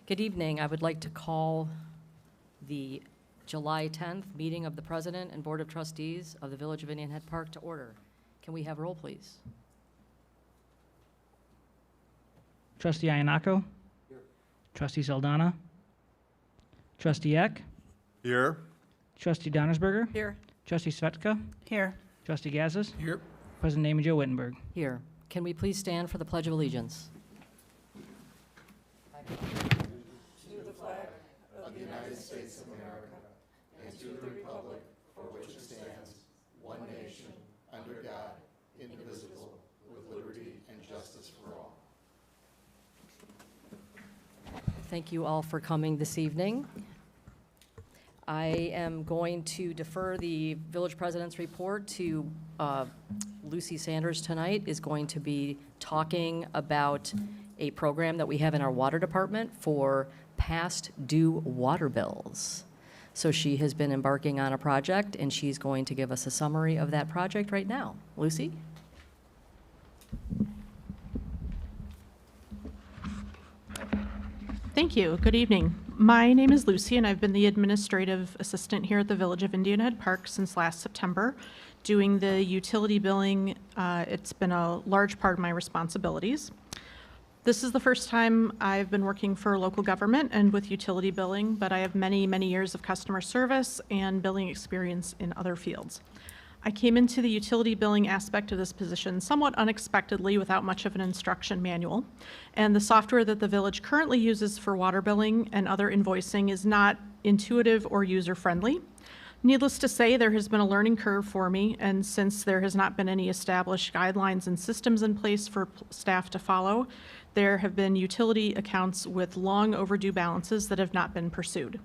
Good evening. I would like to call the July 10th meeting of the President and Board of Trustees of the Village of Indian Head Park to order. Can we have roll, please? Trustee Iannacco? Here. Trustee Saldana? Trustee Eck? Here. Trustee Donnersberger? Here. Trustee Svetka? Here. Trustee Gazzis? Here. President Name Joe Wittenberg. Here. Can we please stand for the Pledge of Allegiance? Thank you all for coming this evening. I am going to defer the village president's report to Lucy Sanders tonight is going to be talking about a program that we have in our water department for past due water bills. So she has been embarking on a project and she's going to give us a summary of that project right now. Lucy? Thank you. Good evening. My name is Lucy, and I've been the administrative assistant here at the Village of Indian Head Park since last September, doing the utility billing. It's been a large part of my responsibilities. This is the first time I've been working for local government and with utility billing, but I have many, many years of customer service and billing experience in other fields. I came into the utility billing aspect of this position somewhat unexpectedly without much of an instruction manual, and the software that the village currently uses for water billing and other invoicing is not intuitive or user-friendly. Needless to say, there has been a learning curve for me, and since there has not been any established guidelines and systems in place for staff to follow, there have been utility accounts with long overdue balances that have not been pursued.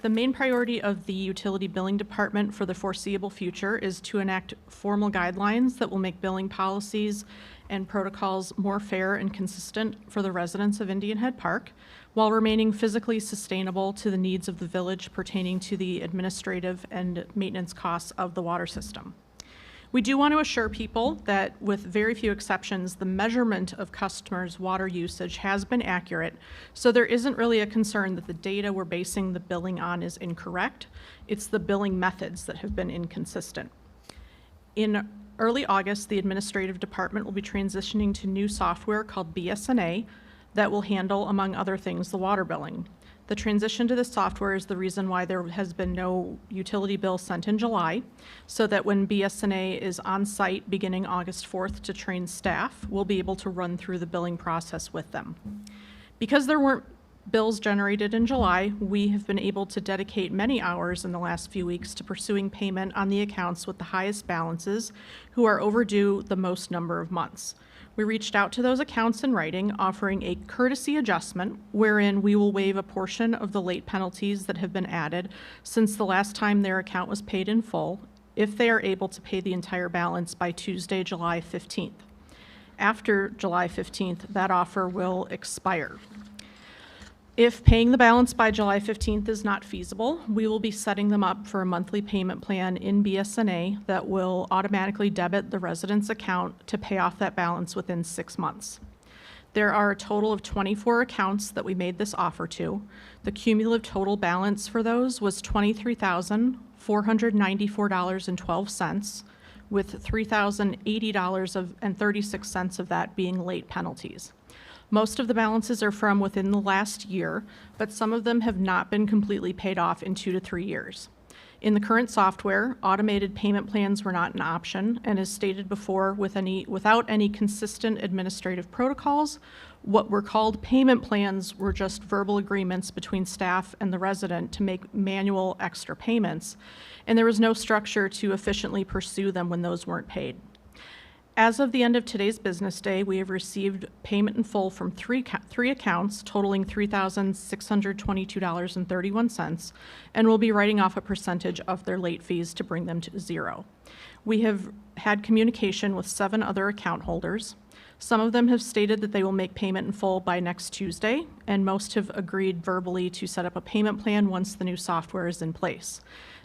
The main priority of the utility billing department for the foreseeable future is to enact formal guidelines that will make billing policies and protocols more fair and consistent for the residents of Indian Head Park, while remaining physically sustainable to the needs of the village pertaining to the administrative and maintenance costs of the water system. We do want to assure people that, with very few exceptions, the measurement of customers' water usage has been accurate, so there isn't really a concern that the data we're basing the billing on is incorrect. It's the billing methods that have been inconsistent. In early August, the administrative department will be transitioning to new software called BSNA that will handle, among other things, the water billing. The transition to this software is the reason why there has been no utility bill sent in July, so that when BSNA is on site beginning August 4th to train staff, we'll be able to run through the billing process with them. Because there weren't bills generated in July, we have been able to dedicate many hours in the last few weeks to pursuing payment on the accounts with the highest balances, who are overdue the most number of months. We reached out to those accounts in writing, offering a courtesy adjustment wherein we will waive a portion of the late penalties that have been added since the last time their account was paid in full, if they are able to pay the entire balance by Tuesday, July 15th. After July 15th, that offer will expire. If paying the balance by July 15th is not feasible, we will be setting them up for a monthly payment plan in BSNA that will automatically debit the resident's account to pay off that balance within 6 months. There are a total of 24 accounts that we made this offer to. The cumulative total balance for those was $23,494.12, with $3,080.36 of that being late penalties. Most of the balances are from within the last year, but some of them have not been completely paid off in 2 to 3 years. In the current software, automated payment plans were not an option, and as stated before, without any consistent administrative protocols, what were called payment plans were just verbal agreements between staff and the resident to make manual extra payments, and there was no structure to efficiently pursue them when those weren't paid. As of the end of today's business day, we have received payment in full from three accounts totaling $3,622.31, and will be writing off a percentage of their late fees to bring them to zero. We have had communication with 7 other account holders. Some of them have stated that they will make payment in full by next Tuesday, and most have agreed verbally to set up a payment plan once the new software is in place.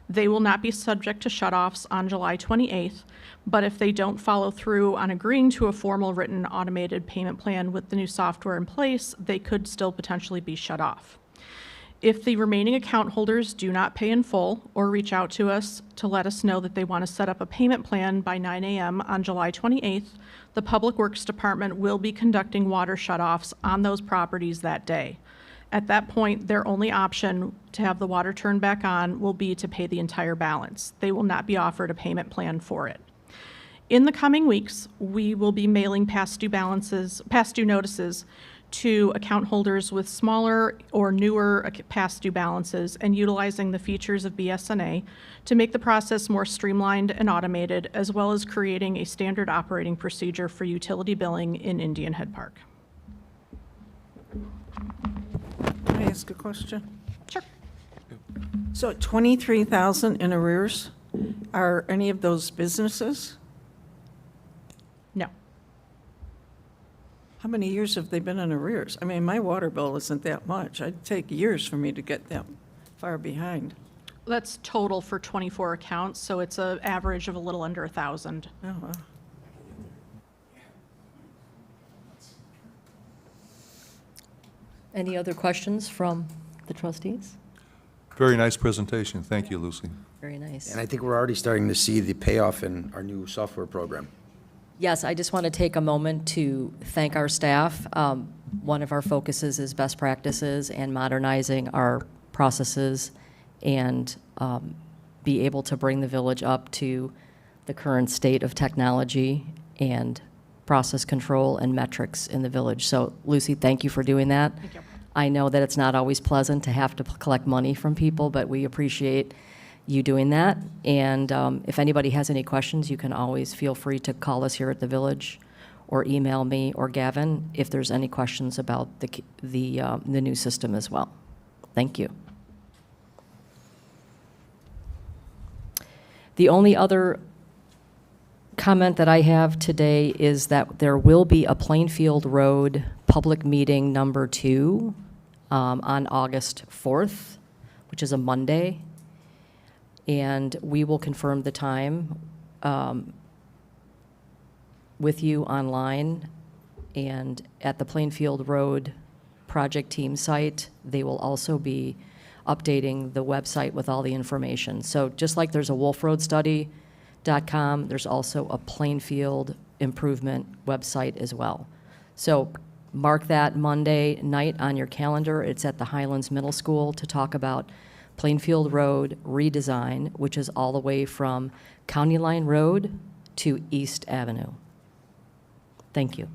They will not be subject to shutoffs on July 28th, but if they don't follow through on agreeing to a formal written automated payment plan with the new software in place, they could still potentially be shut off. If the remaining account holders do not pay in full or reach out to us to let us know that they want to set up a payment plan by 9 a.m. on July 28th, the Public Works Department will be conducting water shutoffs on those properties that day. At that point, their only option to have the water turned back on will be to pay the entire balance. They will not be offered a payment plan for it. In the coming weeks, we will be mailing past due notices to account holders with smaller or newer past due balances and utilizing the features of BSNA to make the process more streamlined and automated, as well as creating a standard operating procedure for utility billing in Indian Head Park. Can I ask a question? Sure. So 23,000 in arrears, are any of those businesses? No. How many years have they been in arrears? I mean, my water bill isn't that much. It'd take years for me to get that far behind. That's total for 24 accounts, so it's an average of a little under 1,000. Oh, wow. Any other questions from the trustees? Very nice presentation. Thank you, Lucy. Very nice. And I think we're already starting to see the payoff in our new software program. Yes, I just want to take a moment to thank our staff. One of our focuses is best practices and modernizing our processes and be able to bring the village up to the current state of technology and process control and metrics in the village. So Lucy, thank you for doing that. Thank you. I know that it's not always pleasant to have to collect money from people, but we appreciate you doing that. And if anybody has any questions, you can always feel free to call us here at the village or email me or Gavin if there's any questions about the new system as well. Thank you. The only other comment that I have today is that there will be a Plainfield Road public meeting number 2 on August 4th, which is a Monday. And we will confirm the time with you online. And at the Plainfield Road project team site, they will also be updating the website with all the information. So just like there's a wolfroadstudy.com, there's also a Plainfield improvement website as well. So mark that Monday night on your calendar. It's at the Highlands Middle School to talk about Plainfield Road redesign, which is all the way from County Line Road to East Avenue. Thank you.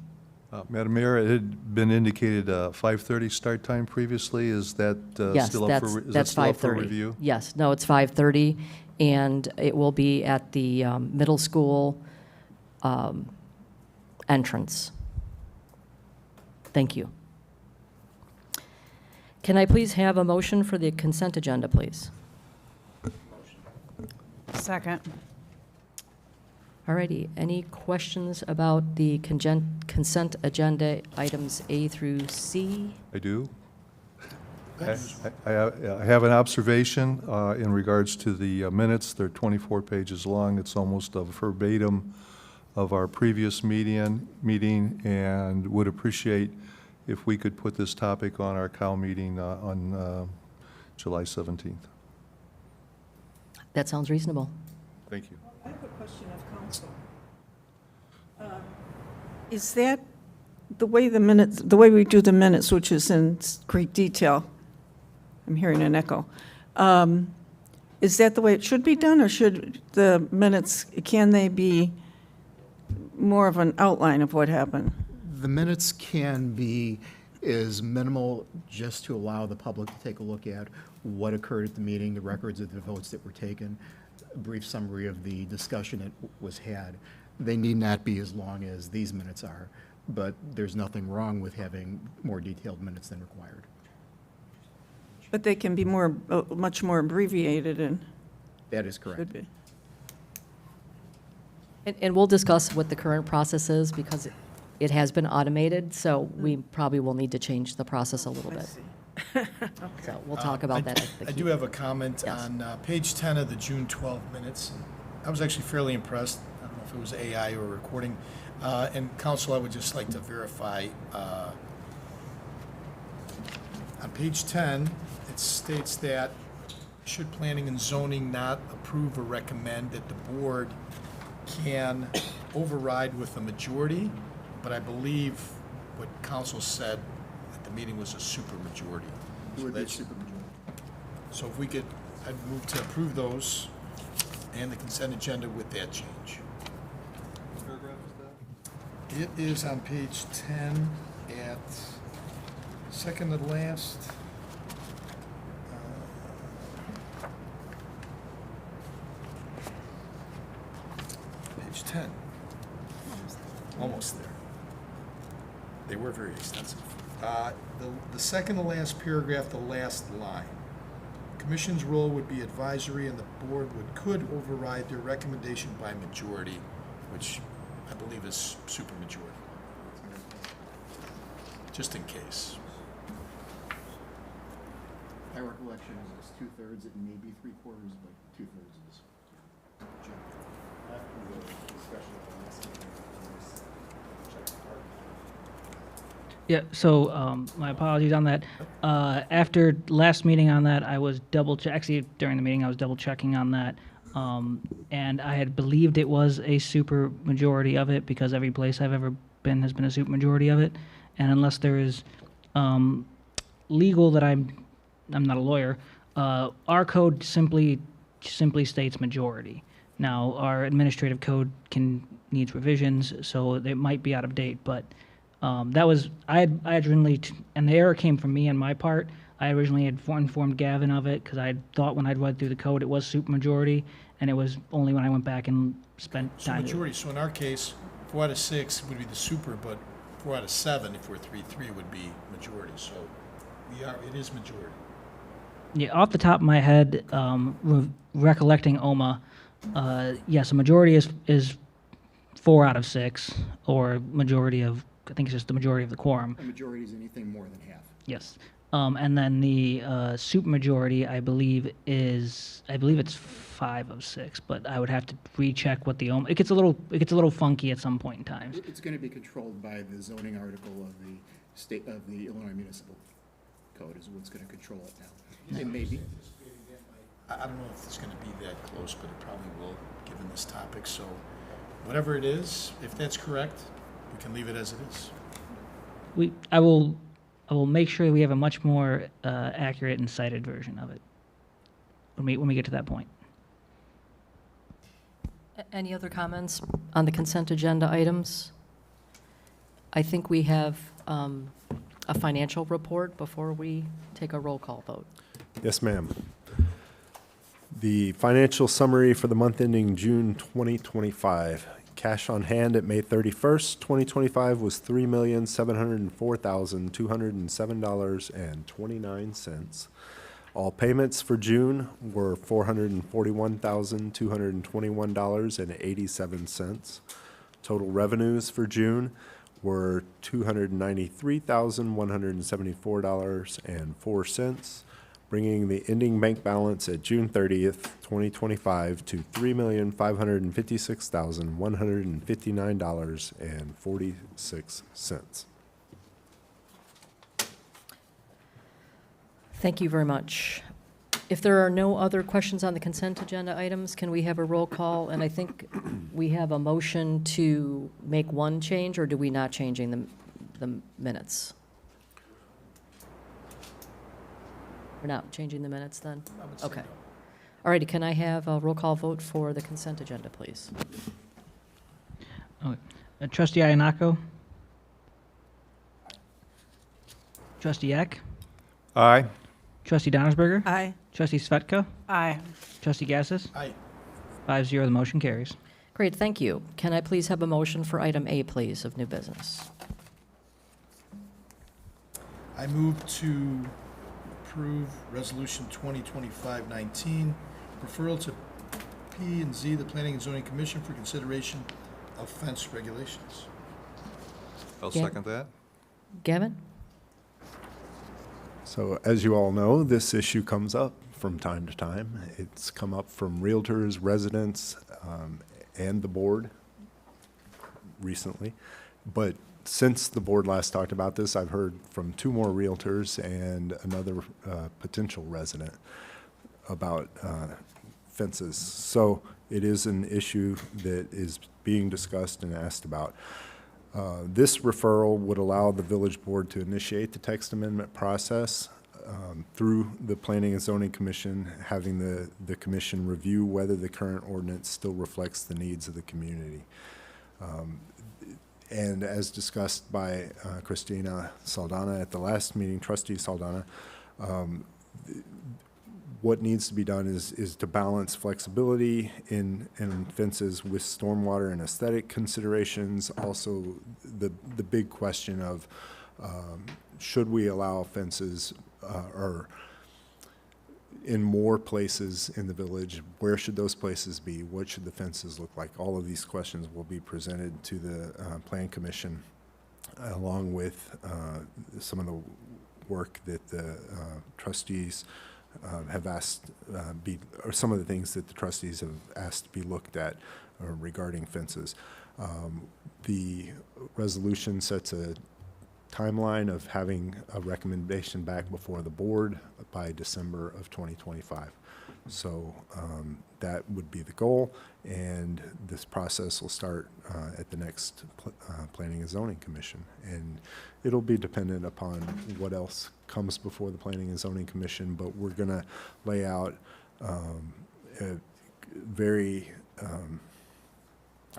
Madam Mayor, it had been indicated 5:30 start time previously. Is that Yes, still up that's, for, is that that's still up for 5:30. review? Yes, no, it's 5:30, and it will be at the middle school entrance. Thank you. Can I please have a motion for the consent agenda, please? Second. All righty, any questions about the consent agenda items A through C? I do. I have an observation in regards to the minutes. They're 24 pages long. It's almost a verbatim of our previous meeting, and would appreciate if we could put this topic on our COW meeting on July 17th. That sounds reasonable. Thank you. I have a question of council. Is that the way we do the minutes, which is in great detail? I'm hearing an echo. Is that the way it should be done, or should the minutes, can they be more of an outline of what happened? The minutes can be as minimal, just to allow the public to take a look at what occurred at the meeting, the records of the votes that were taken, a brief summary of the discussion that was had. They need not be as long as these minutes are, but there's nothing wrong with having more detailed minutes than required. But they can be much more abbreviated and That is correct. should be. And we'll discuss what the current process is, because it has been automated, so we probably will need to change the process a little bit. So we'll talk about that. at the I do key- have a comment Yes. on page 10 of the June 12 minutes. I was actually fairly impressed. I don't know if it was AI or recording. And council, I would just like to verify, on page 10, it states that should planning and zoning not approve or recommend, that the board can override with a majority, but I believe what council said at the meeting was a supermajority. So that's- So if we could, I'd move to approve those and the consent agenda with that change. What paragraph is that? It is on page 10 at second to last. Page 10. Almost there. They were very extensive. The second to last paragraph, the last line. Commission's role would be advisory, and the board could override their recommendation by majority, which I believe is supermajority. Just in case. My recollection is it's 2/3, it may be 3/4, but 2/3 is Yeah, so my apologies on that. After last meeting on that, I was actually during the meeting, I was double checking on that. And I had believed it was a super majority of it because every place I've ever been has been a super majority of it. And unless there is legal that I'm not a lawyer, our code simply states majority. Now, our administrative code needs revisions, so it might be out of date, but that was, I originally, and the error came from me on my part. I originally had informed Gavin of it because I thought when I'd read through the code it was supermajority, and it was only when I went back and spent So time. majority, so in our case, 4 out of 6 would be the super, but 4 out of 7, if we're 3-3, would be majority, so it is majority. Yeah, off the top of my head, recollecting OMA, yes, a majority is 4 out of 6, or majority of, I think it's just the majority of the quorum. A majority is anything more than half. Yes. And then the supermajority, I believe it's 5 of 6, but I would have to recheck what the it gets a little funky at some point in time. It's going to be controlled by the zoning article of the state, of the Illinois Municipal Code is what's going to control it now. It may be. I don't know if it's gonna be that close, but it probably will, given this topic, so whatever it is, if that's correct, we can leave it as it is. I will make sure we have a much more accurate and cited version of it when we get to that point. Any other comments on the consent agenda items? I think we have a financial report before we take a roll call vote. Yes, ma'am. The financial summary for the month ending June 2025. Cash on hand at May 31st, 2025 was $3,704,207.29. All payments for June were $441,221.87. Total revenues for June were $293,174.04. Bringing the ending bank balance at June 30th, 2025 to $3,556,159.46. Thank you very much. If there are no other questions on the consent agenda items, can we have a roll call? And I think we have a motion to make one change, or do we not changing the minutes? We're not changing the minutes then? I would say Okay. no. All righty, can I have a roll call vote for the consent agenda, please? Trustee Iannacco? Trustee Eck? Aye. Trustee Donnersberger? Aye. Trustee Svetka? Aye. Trustee Gassis? Aye. 5-0, the motion carries. Great, thank you. Can I please have a motion for item A, please, of new business? I move to approve Resolution 2025-19, referral to P and Z, the Planning and Zoning Commission, for consideration of fence regulations. I'll Yeah. second that. Gavin? So as you all know, this issue comes up from time to time. It's come up from realtors, residents, and the board recently. But since the board last talked about this, I've heard from 2 more realtors and another potential resident about fences. So it is an issue that is being discussed and asked about. This referral would allow the village board to initiate the text amendment process through the Planning and Zoning Commission, having the commission review whether the current ordinance still reflects the needs of the community. And as discussed by Christina Saldana at the last meeting, Trustee Saldana, what needs to be done is to balance flexibility in fences with stormwater and aesthetic considerations. Also, the big question of should we allow fences or in more places in the village? Where should those places be? What should the fences look like? All of these questions will be presented to the Plan Commission, along with some of the work that the trustees have asked or some of the things that the trustees have asked to be looked at regarding fences. The resolution sets a timeline of having a recommendation back before the board by December of 2025. So that would be the goal, and this process will start at the next Planning and Zoning Commission. And it'll be dependent upon what else comes before the Planning and Zoning Commission, but we're going to lay out a very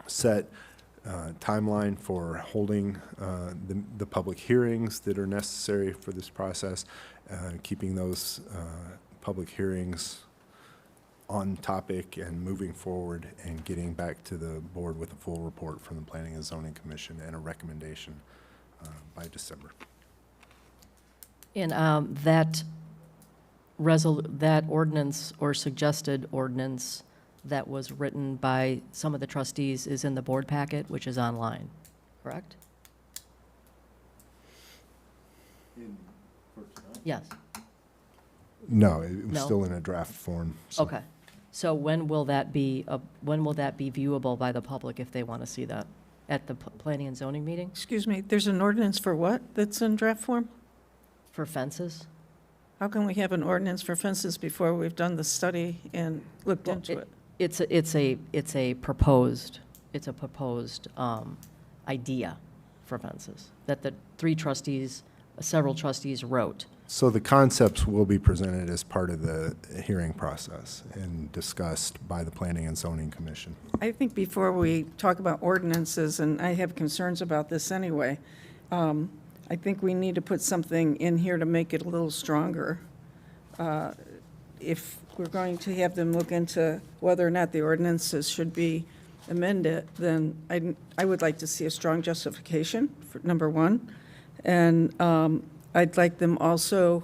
set timeline for holding the public hearings that are necessary for this process, keeping those public hearings on topic and moving forward and getting back to the board with a full report from the Planning and Zoning Commission and a recommendation by December. And that ordinance or suggested ordinance that was written by some of the trustees is in the board packet, which is online, correct? Yes, No, it was No? still in a draft form. so- okay. So when will that be viewable by the public if they want to see that? At the planning and zoning meeting Excuse me, there's an ordinance for what that's in draft form? for fences? How can we have an ordinance for fences before we've done the study and looked Well, into it? It's a proposed idea for fences that the several trustees wrote. So the concepts will be presented as part of the hearing process and discussed by the Planning and Zoning Commission. I think before we talk about ordinances, and I have concerns about this anyway, I think we need to put something in here to make it a little stronger. If we're going to have them look into whether or not the ordinances should be amended, then I would like to see a strong justification, for number one. And I'd like them also,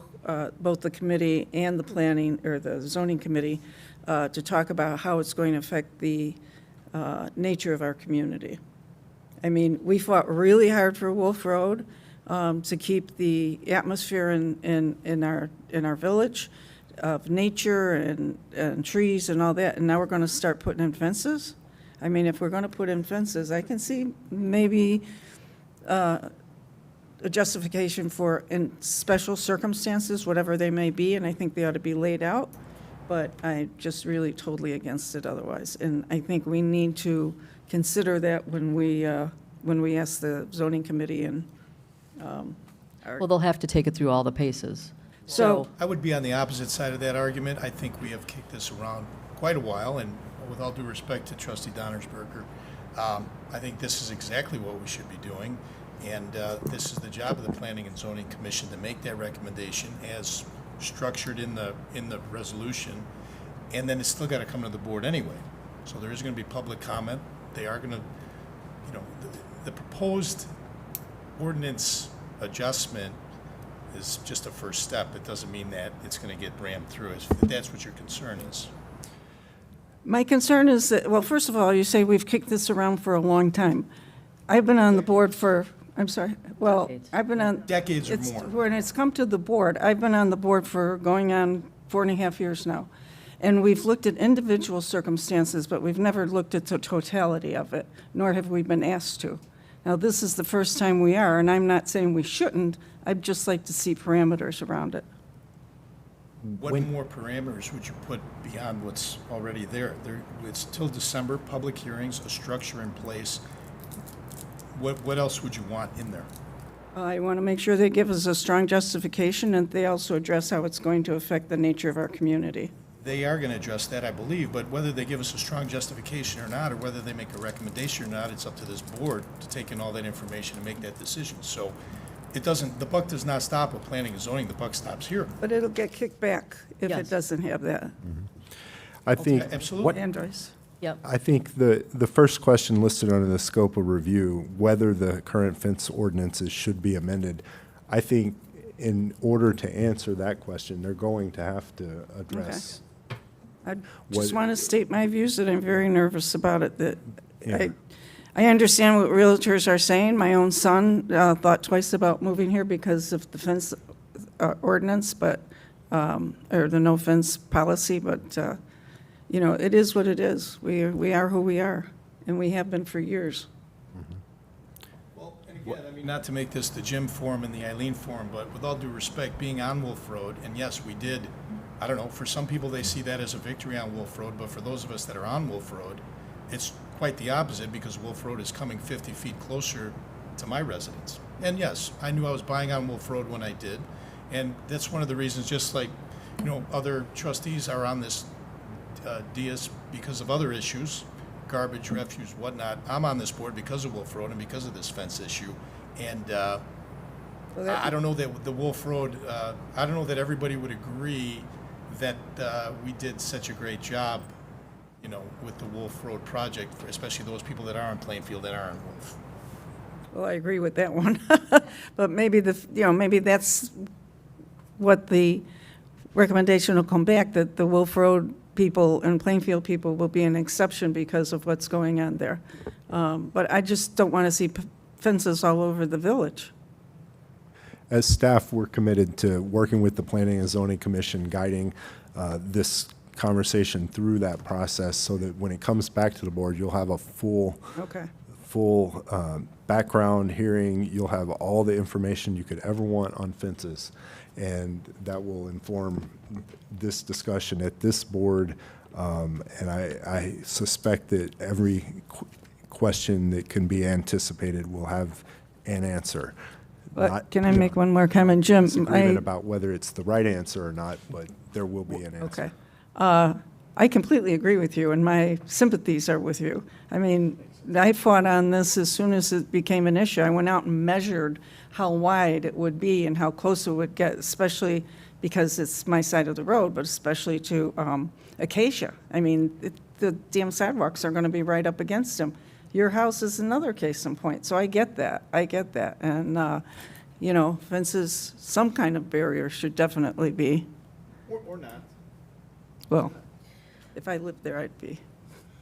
both the committee and the planning, or the zoning committee, to talk about how it's going to affect the nature of our community. I mean, we fought really hard for Wolf Road to keep the atmosphere in our village of nature and trees and all that, and now we're going to start putting in fences? I mean, if we're going to put in fences, I can see maybe a justification for in special circumstances, whatever they may be, and I think they ought to be laid out, but I'm just really totally against it otherwise. And I think we need to consider that when we ask the zoning committee and Well, they'll have to take it through all the paces. So, I would be on the opposite side of that argument. I think we have kicked this around quite a while, and with all due respect to Trustee Donnersberger, I think this is exactly what we should be doing, and this is the job of the Planning and Zoning Commission to make that recommendation as structured in the resolution, and then it's still got to come to the board anyway. So there is going to be public comment. They are going to, the proposed ordinance adjustment is just a first step. It doesn't mean that it's going to get rammed through, if that's what your concern is. my concern is that, well, first of all, you say we've kicked this around for a long time. I've been on the board for, I'm sorry. Well, Decades. I've been on. Decades or it's- more. When it's come to the board, I've been on the board for going on 4.5 years now. And we've looked at individual circumstances, but we've never looked at the totality of it, nor have we been asked to. Now, this is the first time we are, and I'm not saying we shouldn't. I'd just like to see parameters around it. What more parameters would you put beyond what's already there? It's till December, public hearings, a structure in place. What else would you want in there? I want to make sure they give us a strong justification, and they also address how it's going to affect the nature of our community. They are going to address that, I believe, but whether they give us a strong justification or not, or whether they make a recommendation or not, it's up to this board to take in all that information and make that decision. So it doesn't, the buck does not stop with planning and zoning, the buck stops here. But it'll get kicked back if Yes. it doesn't have that. I think, Absolutely. Andres? Yep. I think the first question listed under the scope of review, whether the current fence ordinances should be amended, I think in order to answer that question, they're going to have to address. I just What- want to state my views that I'm very nervous about it, that Yeah. I understand what realtors are saying. My own son thought twice about moving here because of the fence ordinance, but, or the no fence policy, but, you know, it is what it is. We are who we are, and we have been for years. Well, and again, I mean, not to make this the Jim forum and the Eileen forum, but with all due respect, being on Wolf Road, and yes, we did, I don't know, for some people, they see that as a victory on Wolf Road, but for those of us that are on Wolf Road, it's quite the opposite, because Wolf Road is coming 50 feet closer to my residence. And yes, I knew I was buying on Wolf Road when I did, and that's one of the reasons, just like, you know, other trustees are on this dais because of other issues, garbage, refuse, whatnot. I'm on this board because of Wolf Road and because of this fence issue. And I don't know that the Wolf Road, I don't know that everybody would agree that we did such a great job, you know, with the Wolf Road project, especially those people that are on Plainfield that are on Wolf. Well, I agree with that one. But maybe maybe that's what the recommendation will come back, that the Wolf Road people and Plainfield people will be an exception because of what's going on there. But I just don't want to see fences all over the village. As staff, we're committed to working with the Planning and Zoning Commission, guiding this conversation through that process so that when it comes back to the board, you'll have a full Okay. background hearing. You'll have all the information you could ever want on fences, and that will inform this discussion at this board. And I suspect that every question that can be anticipated will have an answer. But can I make one more comment, Jim? Disagreement about whether it's the right answer or not, but there will be an answer. Okay. I completely agree with you, and my sympathies are with you. I mean, I fought on this as soon as it became an issue. I went out and measured how wide it would be and how close it would get, especially because it's my side of the road, but especially to Acacia. I mean, the damn sidewalks are going to be right up against them. Your house is another case in point, so I get that. And, you know, fences, some kind of barrier should definitely be. Or not. Well, if I lived there, I'd be.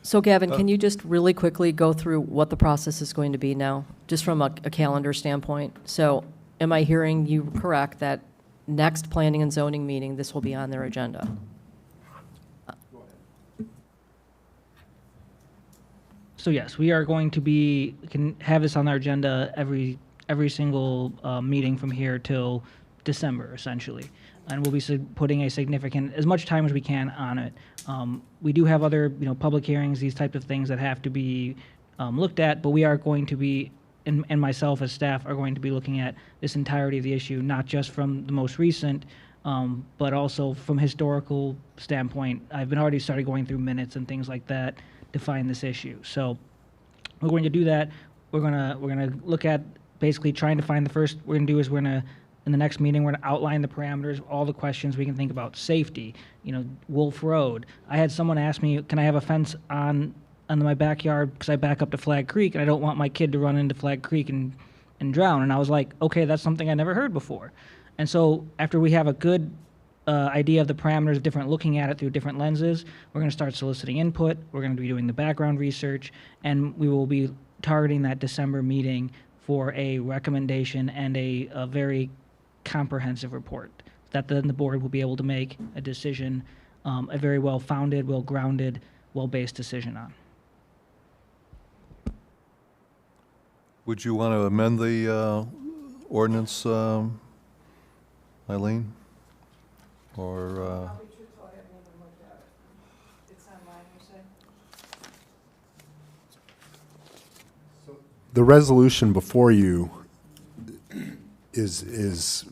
So Gavin, can you just really quickly go through what the process is going to be now, just from a calendar standpoint? So am I hearing you correct that next planning and zoning meeting, this will be on their agenda? So yes, we are going to can have this on our agenda every single meeting from here till December, essentially. And we'll be putting as much time as we can on it. We do have other, public hearings, these types of things that have to be looked at, but we are going to be, and myself as staff are going to be looking at this entirety of the issue, not just from the most recent, but also from historical standpoint. I've been already started going through minutes and things like that to find this issue. So we're going to do that. We're gonna look at basically trying to find in the next meeting, we're going to outline the parameters, all the questions we can think about. Safety, Wolf Road. I had someone ask me, can I have a fence on my backyard because I back up to Flag Creek and I don't want my kid to run into Flag Creek and drown. And I was like, okay, that's something I never heard before. And so after we have a good idea of the parameters, looking at it through different lenses, we're going to start soliciting input. We're going to be doing the background research, and we will be targeting that December meeting for a recommendation and a very comprehensive report that then the board will be able to make a decision, a very well-founded, well-grounded, well-based decision on. Would you want to amend the ordinance, Eileen? Or, The resolution before you is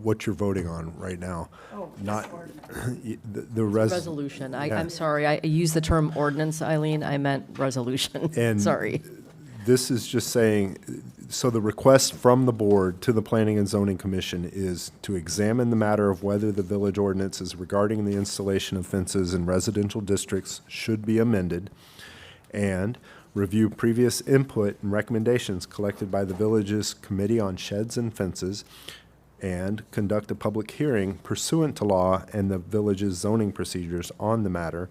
what you're voting on right now. Oh, Not, the Resolution. yeah. I'm sorry, I used the term ordinance, Eileen, I meant resolution. And Sorry. This is just saying, so the request from the board to the Planning and Zoning Commission is to examine the matter of whether the village ordinances regarding the installation of fences in residential districts should be amended, and review previous input and recommendations collected by the village's Committee on Sheds and Fences, and conduct a public hearing pursuant to law and the village's zoning procedures on the matter,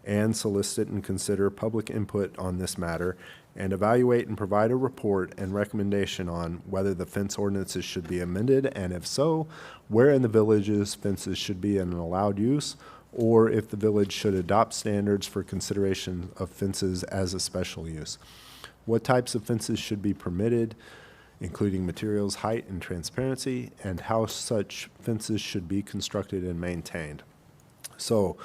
and solicit and consider public input on this matter, and evaluate and provide a report and recommendation on whether the fence ordinances should be amended, and if so, where in the village's fences should be in an allowed use, or if the village should adopt standards for consideration of fences as a special use. What types of fences should be permitted, including materials, height, and transparency, and how such fences should be constructed and maintained. So,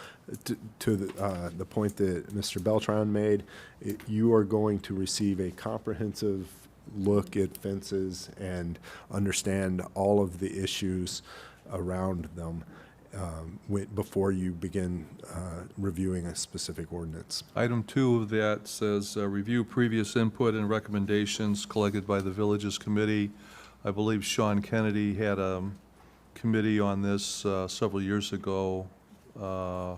to the point that Mr. Beltran made, you are going to receive a comprehensive look at fences and understand all of the issues around them before you begin reviewing a specific ordinance. item 2 of that says, review previous input and recommendations collected by the village's committee. I believe Sean Kennedy had a committee on this several years ago. I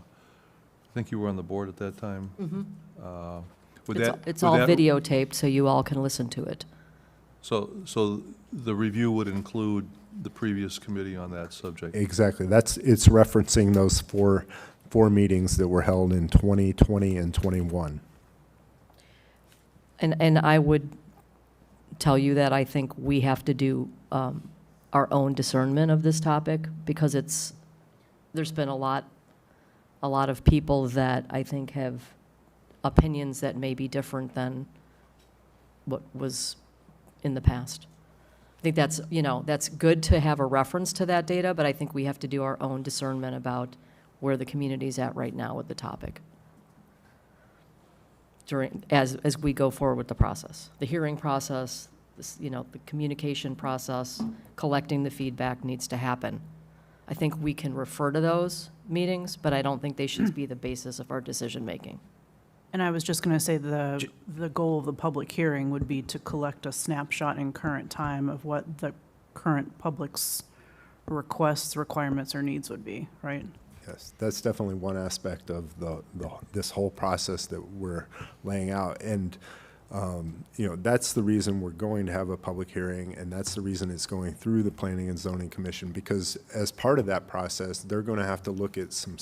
think you were on the board at that time. Would that- It's would all that- videotaped, so you all can listen to it. So the review would include the previous committee on that subject? Exactly. It's referencing those four meetings that were held in 2020 and 21. And I would tell you that I think we have to do our own discernment of this topic, because there's been a lot of people that I think have opinions that may be different than what was in the past. I think that's good to have a reference to that data, but I think we have to do our own discernment about where the community's at right now with the topic as we go forward with the process. The hearing process, the communication process, collecting the feedback needs to happen. I think we can refer to those meetings, but I don't think they should be the basis of our decision-making. And I was just going to say the goal of the public hearing would be to collect a snapshot in current time of what the current public's requests, requirements, or needs would be, right? Yes, that's definitely one aspect of this whole process that we're laying out. And, that's the reason we're going to have a public hearing, and that's the reason it's going through the Planning and Zoning Commission, because as part of that process, they're going to have to look at some,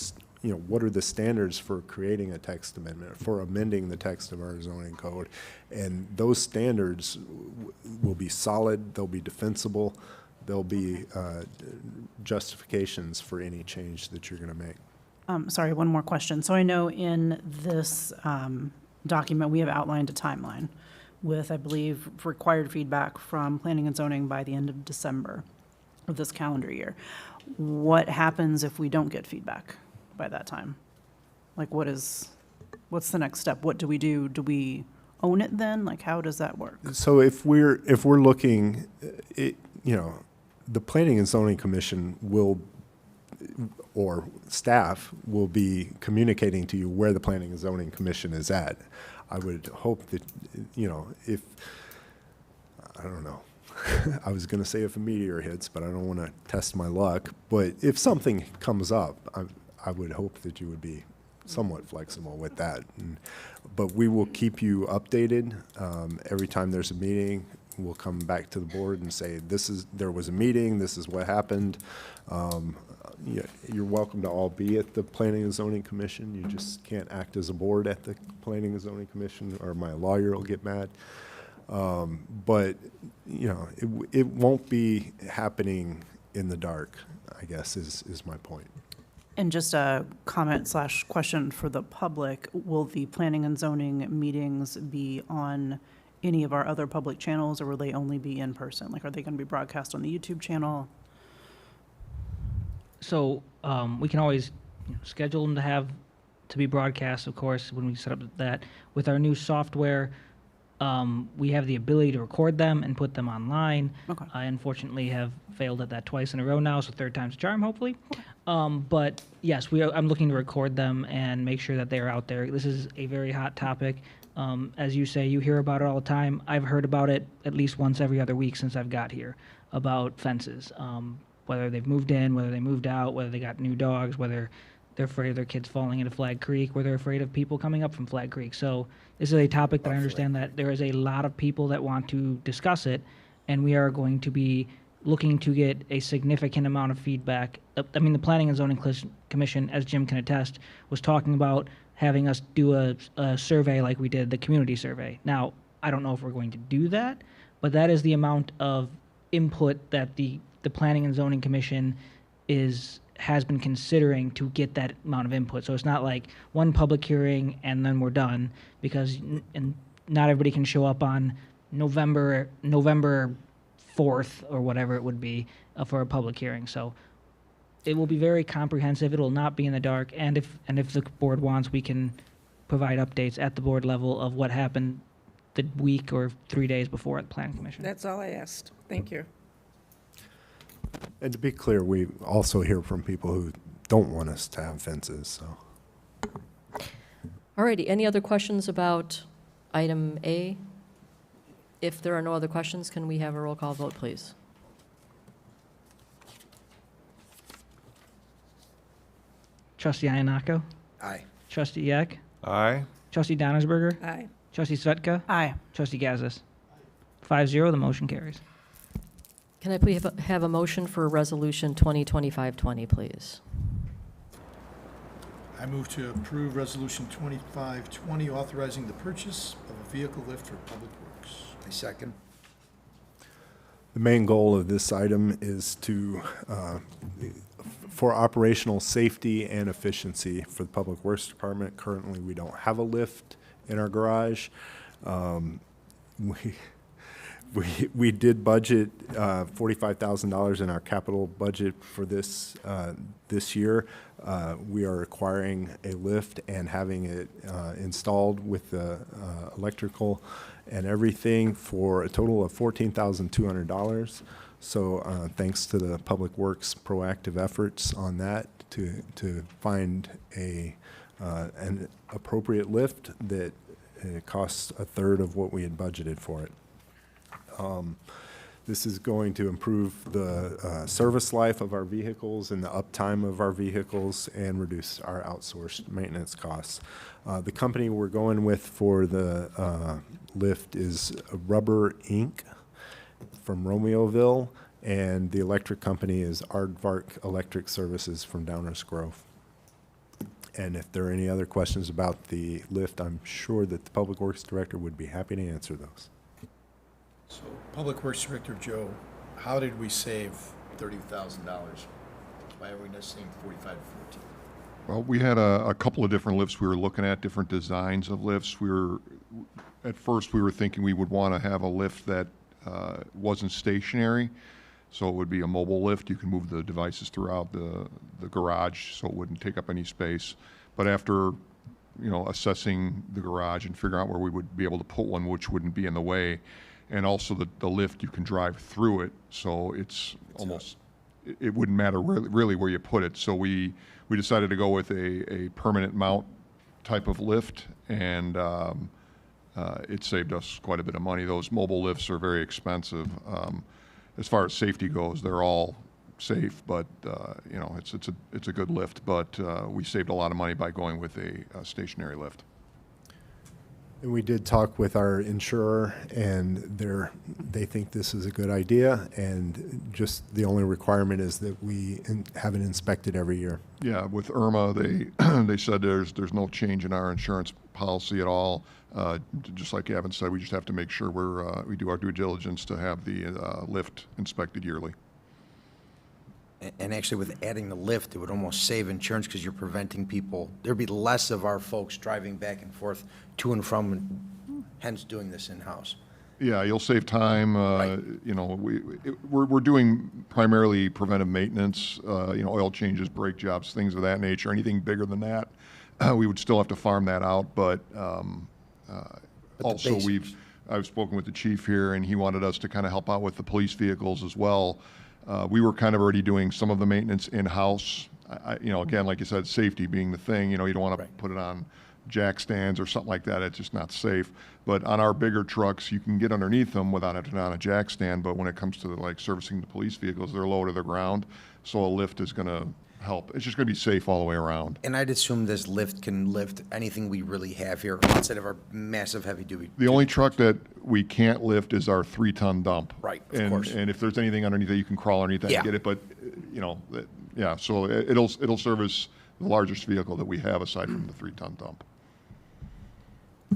what are the standards for creating a text amendment, for amending the text of our zoning code. And those standards will be solid, they'll be defensible, there'll be justifications for any change that you're going to make. Sorry, one more question. So I know in this document, we have outlined a timeline with, I believe, required feedback from Planning and Zoning by the end of December of this calendar year. What happens if we don't get feedback by that time? Like, what's the next step? What do we do? Do we own it then? Like, how does that work? So if we're looking, the Planning and Zoning Commission will, or staff will be communicating to you where the Planning and Zoning Commission is at. I would hope that, if, I don't know, I was going to say if a meteor hits, but I don't want to test my luck. But if something comes up, I would hope that you would be somewhat flexible with that. But we will keep you updated. Every time there's a meeting, we'll come back to the board and say, there was a meeting, this is what happened. You're welcome to all be at the Planning and Zoning Commission. You just can't act as a board at the Planning and Zoning Commission, or my lawyer will get mad. But, you know, it won't be happening in the dark, I guess, is my point. And just a comment / question for the public, will the planning and zoning meetings be on any of our other public channels, or will they only be in person? Like, are they going to be broadcast on the YouTube channel? So we can always schedule them to be broadcast, of course, when we set up that. With our new software, we have the ability to record them and put them online. Okay. I unfortunately have failed at that twice in a row now, so third time's a charm, hopefully. But yes, I'm looking to record them and make sure that they are out there. This is a very hot topic. As you say, you hear about it all the time. I've heard about it at least once every other week since I've got here, about fences. Whether they've moved in, whether they moved out, whether they got new dogs, whether they're afraid of their kids falling into Flag Creek, whether they're afraid of people coming up from Flag Creek. So this is a topic that I understand that there is a lot of people that want to discuss it, and we are going to be looking to get a significant amount of feedback. I mean, the Planning and Zoning Commission, as Jim can attest, was talking about having us do a survey like we did the community survey. Now, I don't know if we're going to do that, but that is the amount of input that the Planning and Zoning Commission has been considering to get that amount of input. So it's not like one public hearing and then we're done, because not everybody can show up on November 4th or whatever it would be for a public hearing. So it will be very comprehensive. It will not be in the dark. And if the board wants, we can provide updates at the board level of what happened the week or 3 days before at the Planning Commission. That's all I asked. Thank you. And to be clear, we also hear from people who don't want us to have fences, so. All righty, any other questions about item A? If there are no other questions, can we have a roll call vote, please? Trustee Iannacco? Aye. Trustee Eck? Aye. Trustee Donnersberger? Aye. Trustee Svetka? Aye. Trustee Gazis? 5-0, the motion carries. Can I please have a motion for Resolution 2025-20, please? I move to approve Resolution 2520, authorizing the purchase of a vehicle lift for Public Works. I second. The main goal of this item is for operational safety and efficiency for the Public Works Department. Currently, we don't have a lift in our garage. We did budget $45,000 in our capital budget for this year. We are acquiring a lift and having it installed with the electrical and everything for a total of $14,200. So thanks to the Public Works proactive efforts on that to find an appropriate lift that costs a third of what we had budgeted for it. This is going to improve the service life of our vehicles and the uptime of our vehicles and reduce our outsourced maintenance costs. The company we're going with for the lift is Rubber Inc. from Romeoville, and the electric company is Aardvark Electric Services from Downers Grove. And if there are any other questions about the lift, I'm sure that the Public Works Director would be happy to answer those. So, Public Works Director Joe, how did we save $30,000? Why are we not saying 45 to 14? Well, we had a couple of different lifts we were looking at, different designs of lifts. At first, we were thinking we would want to have a lift that wasn't stationary, so it would be a mobile lift. You can move the devices throughout the garage, so it wouldn't take up any space. But after, assessing the garage and figuring out where we would be able to put one which wouldn't be in the way, and also the lift, you can drive through it, so it's almost, it wouldn't matter really where you put it. So we decided to go with a permanent mount type of lift, and it saved us quite a bit of money. Those mobile lifts are very expensive. As far as safety goes, they're all safe, but it's a good lift. But we saved a lot of money by going with a stationary lift. And we did talk with our insurer, and they think this is a good idea, and just the only requirement is that we have it inspected every year. Yeah, with Irma, they they said there's no change in our insurance policy at all. Just like Gavin said, we just have to make sure we do our due diligence to have the lift inspected yearly. And actually, with adding the lift, it would almost save insurance because you're preventing people, there'd be less of our folks driving back and forth to and from, and hence doing this in-house. Yeah, you'll save time. Right. You know, we're doing primarily preventive maintenance. You know, oil changes, brake jobs, things of that nature. Anything bigger than that, we would still have to farm that out. But also, I've spoken with the chief here, and he wanted us to kind of help out with the police vehicles as well. We were kind of already doing some of the maintenance in-house. You know, again, like you said, safety being the thing. You know, you don't want to put it on jack stands or something like that. It's just not safe. But on our bigger trucks, you can get underneath them without having on a jack stand. But when it comes to like servicing the police vehicles, they're low to the ground. So a lift is going to help. It's just going to be safe all the way around. And I'd assume this lift can lift anything we really have here outside of our massive heavy-duty. The only truck that we can't lift is our 3-ton dump. Right, of course. And if there's anything underneath it, you can crawl underneath that Yeah. and get it. But, you know, yeah, so it'll service the largest vehicle that we have aside from the 3-ton dump.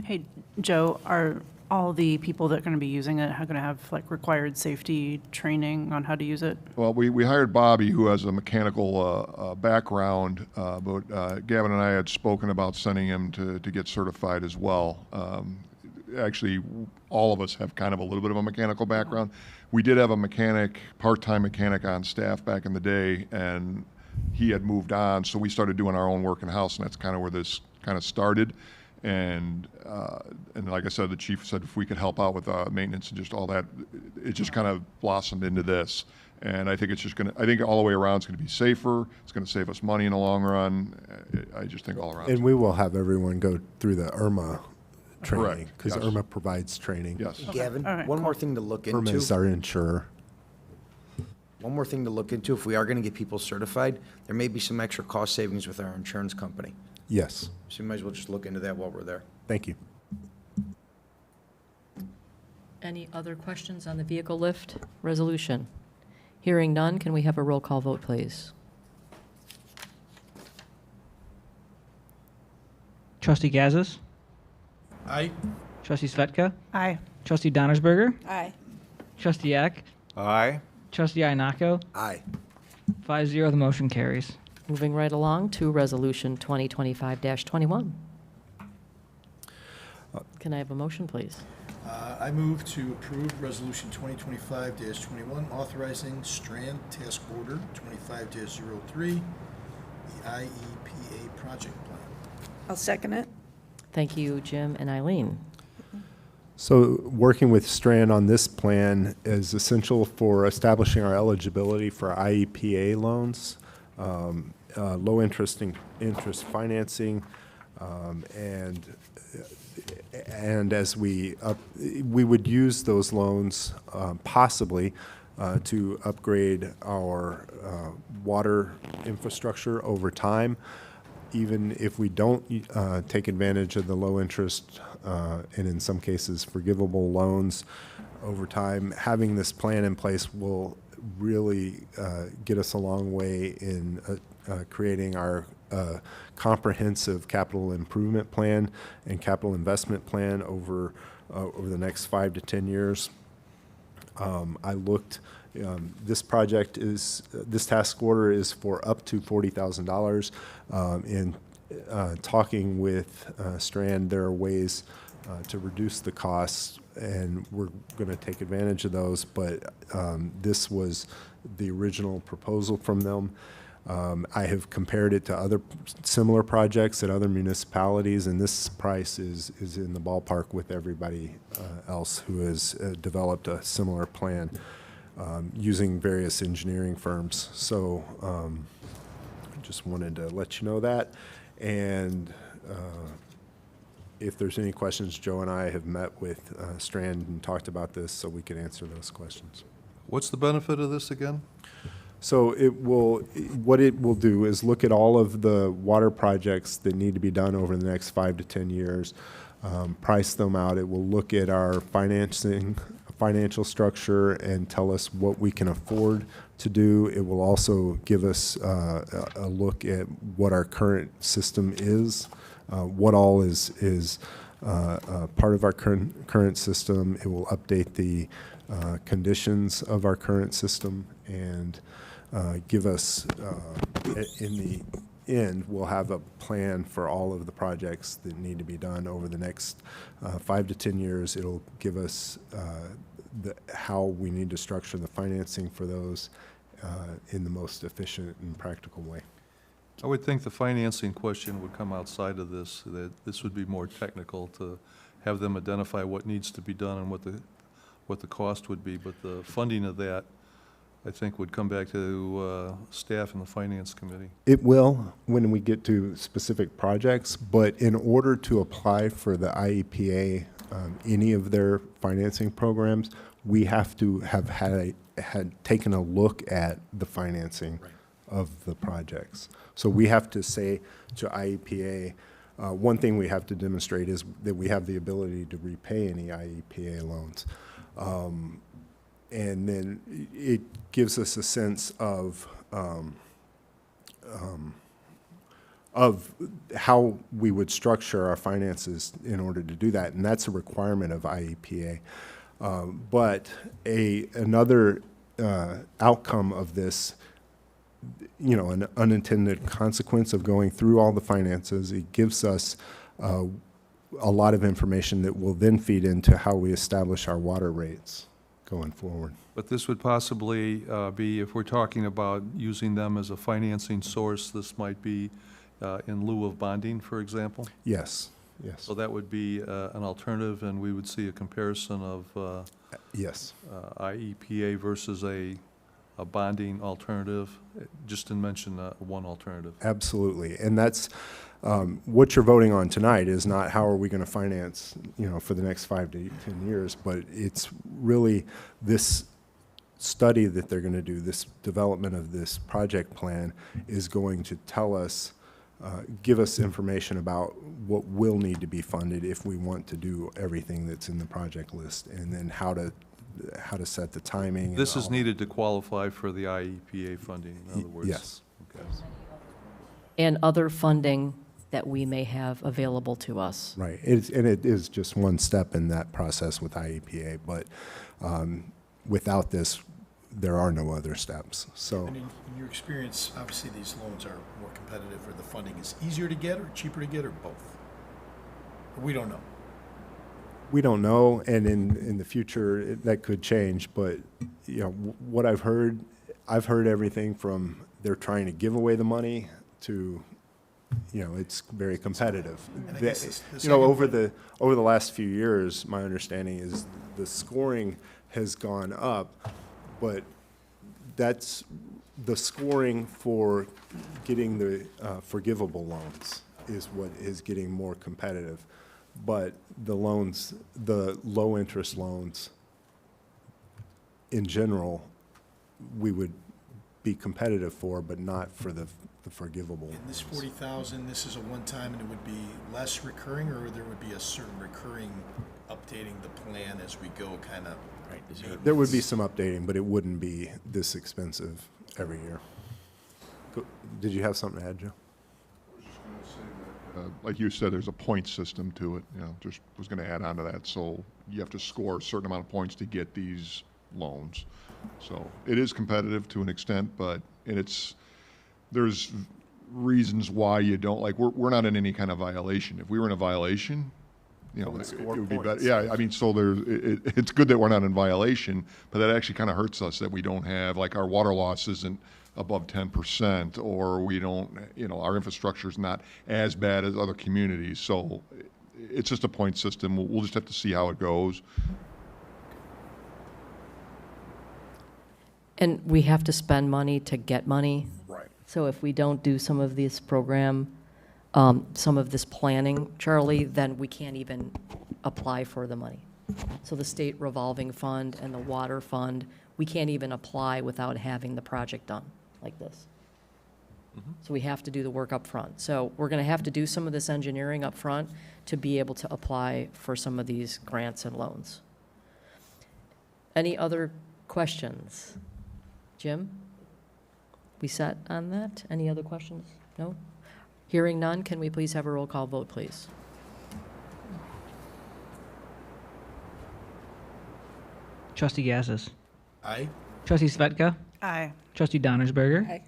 Hey, Joe, are all the people that are going to be using it going to have like required safety training on how to use it? Well, we hired Bobby, who has a mechanical background, but Gavin and I had spoken about sending him to get certified as well. Actually, all of us have kind of a little bit of a mechanical background. We did have a mechanic, part-time mechanic on staff back in the day, and he had moved on, so we started doing our own work in-house, and that's kind of where this kind of started. And like I said, the chief said if we could help out with maintenance and just all that, it just kind of blossomed into this. And I think it's just going to, I think all the way around it's going to be safer. It's going to save us money in the long run. I just think all around. And we will have everyone go through the IRMA training, Correct, because yes. IRMA provides training. Yes. Gavin, All right, one more thing to look IRMA is into. our insurer. One more thing to look into. If we are going to get people certified, there may be some extra cost savings with our insurance company. Yes, So you might as well just look into that while we're there. thank you. Any other questions on the vehicle lift resolution? Hearing none, can we have a roll call vote, please? Trustee Gazis, Aye. Trustee Svetka, Aye. Trustee Donnersberger, Aye. Trustee Eck, Aye. Trustee Inako, Aye. 5-0, the motion carries. Moving right along to Resolution 2025-21. Can I have a motion, please? I move to approve Resolution 2025-21, authorizing Strand Task Order 25-03, the IEPA project plan. I'll second it. Thank you, Jim and Eileen. So working with Strand on this plan is essential for establishing our eligibility for IEPA loans, low interest financing, and as we would use those loans possibly to upgrade our water infrastructure over time. Even if we don't take advantage of the low interest and in some cases forgivable loans over time, having this plan in place will really get us a long way in creating our comprehensive capital improvement plan and capital investment plan over the next 5 to 10 years. I looked. This project this task order is for up to $40,000. In talking with Strand, there are ways to reduce the costs, and we're going to take advantage of those. But this was the original proposal from them. I have compared it to other similar projects at other municipalities, and this price is in the ballpark with everybody else who has developed a similar plan. Using various engineering firms. So I just wanted to let you know that. And if there's any questions, Joe and I have met with Strand and talked about this so we can answer those questions. What's the benefit of this again? So what it will do is look at all of the water projects that need to be done over the next 5 to 10 years, price them out. It will look at our financial structure and tell us what we can afford to do. It will also give us a look at what our current system is, what all is part of our current system. It will update the conditions of our current system and give us, in the end, we'll have a plan for all of the projects that need to be done over the next 5 to 10 years. It'll give us how we need to structure the financing for those in the most efficient and practical way. I would think the financing question would come outside of this, that this would be more technical to have them identify what needs to be done and what the cost would be, but the funding of that, I think, would come back to staff and the finance committee. It will when we get to specific projects, but in order to apply for the IEPA, any of their financing programs, we have to have had taken a look at the financing of the projects. So we have to say to IEPA, one thing we have to demonstrate is that we have the ability to repay any IEPA loans. And then it gives us a sense of how we would structure our finances in order to do that, and that's a requirement of IEPA. But another outcome of this, an unintended consequence of going through all the finances, it gives us a lot of information that will then feed into how we establish our water rates going forward. But this would possibly be, if we're talking about using them as a financing source, this might be in lieu of bonding, for example? Yes, yes. So that would be an alternative, and we would see a comparison of Yes. IEPA versus a bonding alternative, just to mention one alternative. Absolutely. And that's what you're voting on tonight is not how are we going to finance, for the next 5 to 10 years, but it's really this study that they're going to do, this development of this project plan is going to tell us, give us information about what will need to be funded if we want to do everything that's in the project list, and then how to set the timing. This is needed to qualify for the IEPA funding, in other words? Yes. Okay. And other funding that we may have available to us. Right. It is just one step in that process with IEPA, but without this, there are no other steps. So, And in your experience, obviously, these loans are more competitive, or the funding is easier to get, or cheaper to get, or both? Or we don't know. we don't know, and in the future, that could change, but, what I've heard everything from they're trying to give away the money to, it's very competitive. And I guess the second Over one- the last few years, my understanding is the scoring has gone up, but that's the scoring for getting the forgivable loans is what is getting more competitive. But the low-interest loans, in general, we would be competitive for, but not for the forgivable. And this 40,000, this is a one-time, and it would be less recurring, or there would be a certain recurring updating the plan as we go, kind of? Right. There would be some updating, but it wouldn't be this expensive every year. Did you have something to add, Joe? Like you said, there's a point system to it, just was going to add on to that. So you have to score a certain amount of points to get these loans. So it is competitive to an extent, but there's reasons why you don't, like, we're not in any kind of violation. If we were in a violation, it would be better. Yeah, I mean, so it's good that we're not in violation, but that actually kind of hurts us that we don't have, like, our water loss isn't above 10%, or we don't, our infrastructure is not as bad as other communities. So it's just a point system. We'll just have to see how it goes. And we have to spend money to get money. Right. So if we don't do some of this program, some of this planning, Charlie, then we can't even apply for the money. So the state revolving fund and the water fund, we can't even apply without having the project done like this. So we have to do the work up front. So we're going to have to do some of this engineering up front to be able to apply for some of these grants and loans. Any other questions? Jim? We set on that? Any other questions? No? Hearing none, can we please have a roll call vote, please? Trustee Gaddis. Aye. Trustee Svetka. Aye. Trustee Donnersberger. Aye.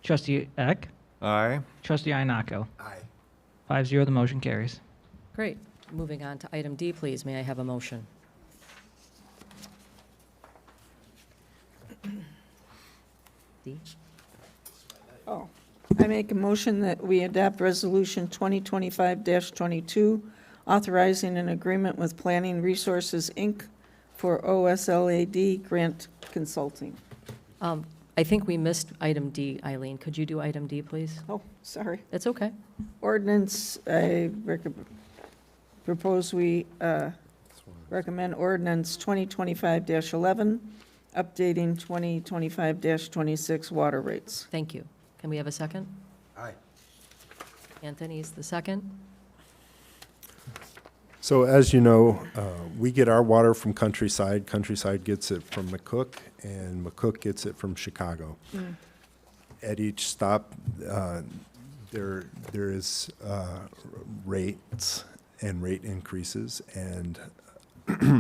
Trustee Eck. Aye. Trustee Iannaco. Aye. 5-0, the motion carries. Great. Moving on to item D, please. May I have a motion? D? Oh, I make a motion that we adopt Resolution 2025-22, authorizing an agreement with Planning Resources, Inc. for OSLAD grant consulting. I think we missed item D, Eileen. Could you do item D, please? Oh, sorry. It's okay. Ordinance, propose we recommend ordinance 2025-11, updating 2025-26 water rates. Thank you. Can we have a second? Aye. Anthony is the second. So as you know, we get our water from Countryside. Countryside gets it from McCook, and McCook gets it from Chicago. At each stop, there is rates and rate increases, and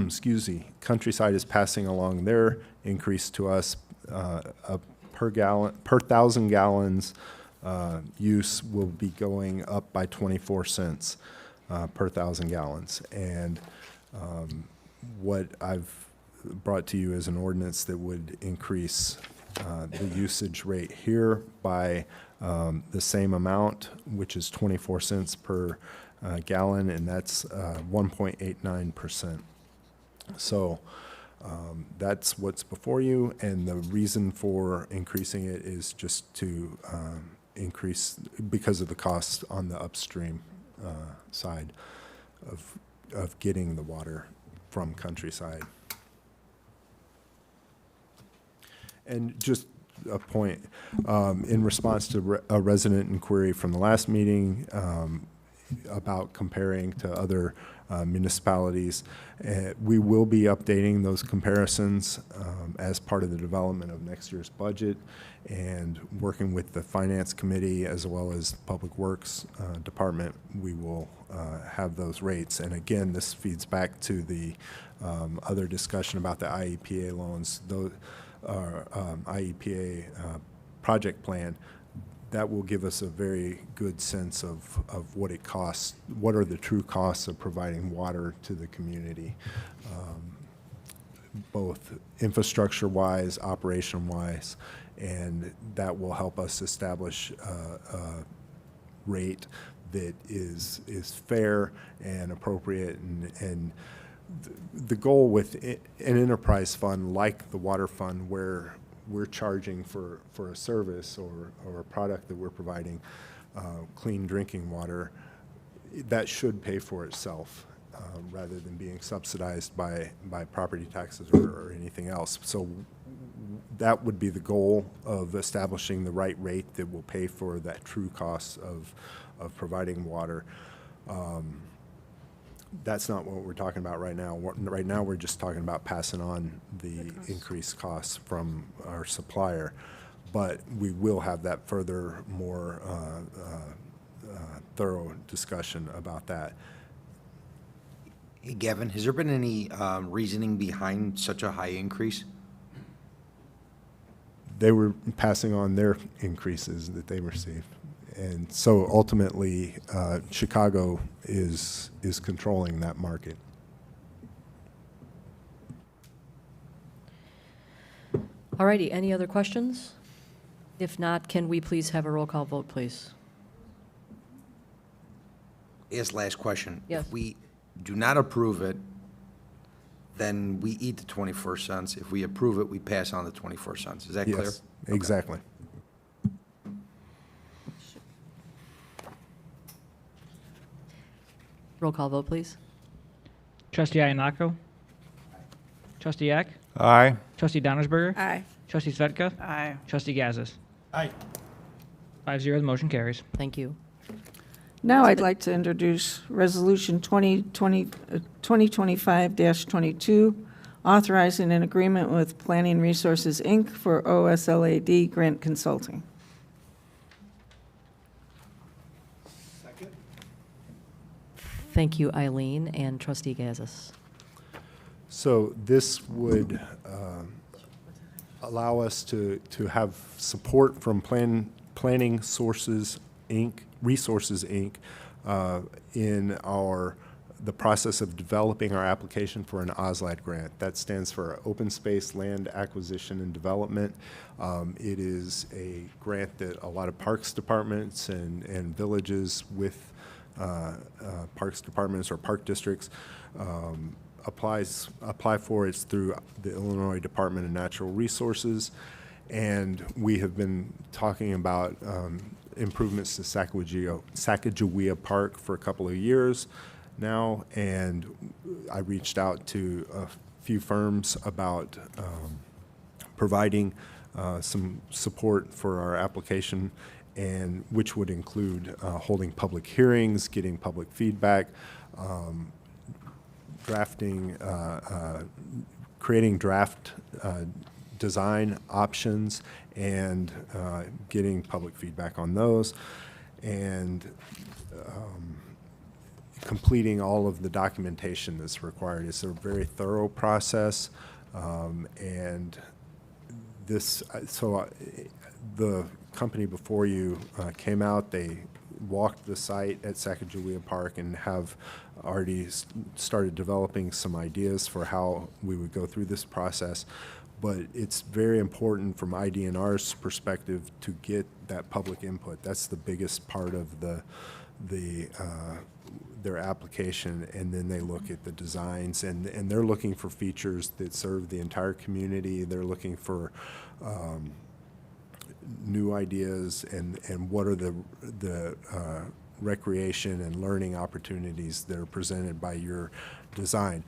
excuse me, Countryside is passing along their increase to us. Per 1,000 gallons use will be going up by 24 cents. Per 1,000 gallons. And what I've brought to you is an ordinance that would increase the usage rate here by the same amount, which is 24 cents per gallon, and that's 1.89%. So that's what's before you, and the reason for increasing it is just to increase because of the cost on the upstream side of getting the water from Countryside. And just a point, in response to a resident inquiry from the last meeting about comparing to other municipalities, we will be updating those comparisons as part of the development of next year's budget, and working with the Finance Committee as well as Public Works Department, we will have those rates. And again, this feeds back to the other discussion about the IEPA loans, IEPA project plan. That will give us a very good sense of what it costs, what are the true costs of providing water to the community, both infrastructure-wise, operation-wise, and that will help us establish a rate that is fair and appropriate. And the goal with an enterprise fund like the water fund, where we're charging for a service or a product that we're providing, clean drinking water, that should pay for itself rather than being subsidized by property taxes or anything else. So that would be the goal of establishing the right rate that will pay for that true cost of providing water. That's not what we're talking about right now. Right now, we're just talking about passing on the increased costs from our supplier. But we will have that further, more thorough discussion about that. Hey, Gavin, has there been any reasoning behind such a high increase? They were passing on their increases that they received. And so ultimately, Chicago is controlling that market. All righty, any other questions? If not, can we please have a roll call vote, please? Yes, last question. Yes. If we do not approve it, then we eat the 24 cents. If we approve it, we pass on the 24 cents. Is that clear? Yes, exactly. Roll call vote, please. Trustee Iannaco. Trustee Eck. Aye. Trustee Donnersberger. Aye. Trustee Svetka. Aye. Trustee Gaddis. Aye. 5-0, the motion carries. Thank you. Now I'd like to introduce Resolution 2025-22, authorizing an agreement with Planning Resources, Inc. for OSLAD grant consulting. Thank you, Eileen and Trustee Gazis. So this would allow us to have support from Planning Sources, Inc., Resources, Inc., in the process of developing our application for an OSLAD grant. That stands for Open Space Land Acquisition and Development. It is a grant that a lot of parks departments and villages with parks departments or park districts apply for. It's through the Illinois Department of Natural Resources, and we have been talking about improvements to Sacagawea Park for a couple of years now, and I reached out to a few firms about providing some support for our application, and which would include holding public hearings, getting public feedback, drafting, creating draft design options, and getting public feedback on those, and completing all of the documentation that's required. It's a very thorough process, and this, the company before you came out, they walked the site at Sacagawea Park and have already started developing some ideas for how we would go through this process. But it's very important from IDNR's perspective to get that public input. That's the biggest part of their application, and then they look at the designs, and they're looking for features that serve the entire community. They're looking for new ideas, and what are the recreation and learning opportunities that are presented by your design.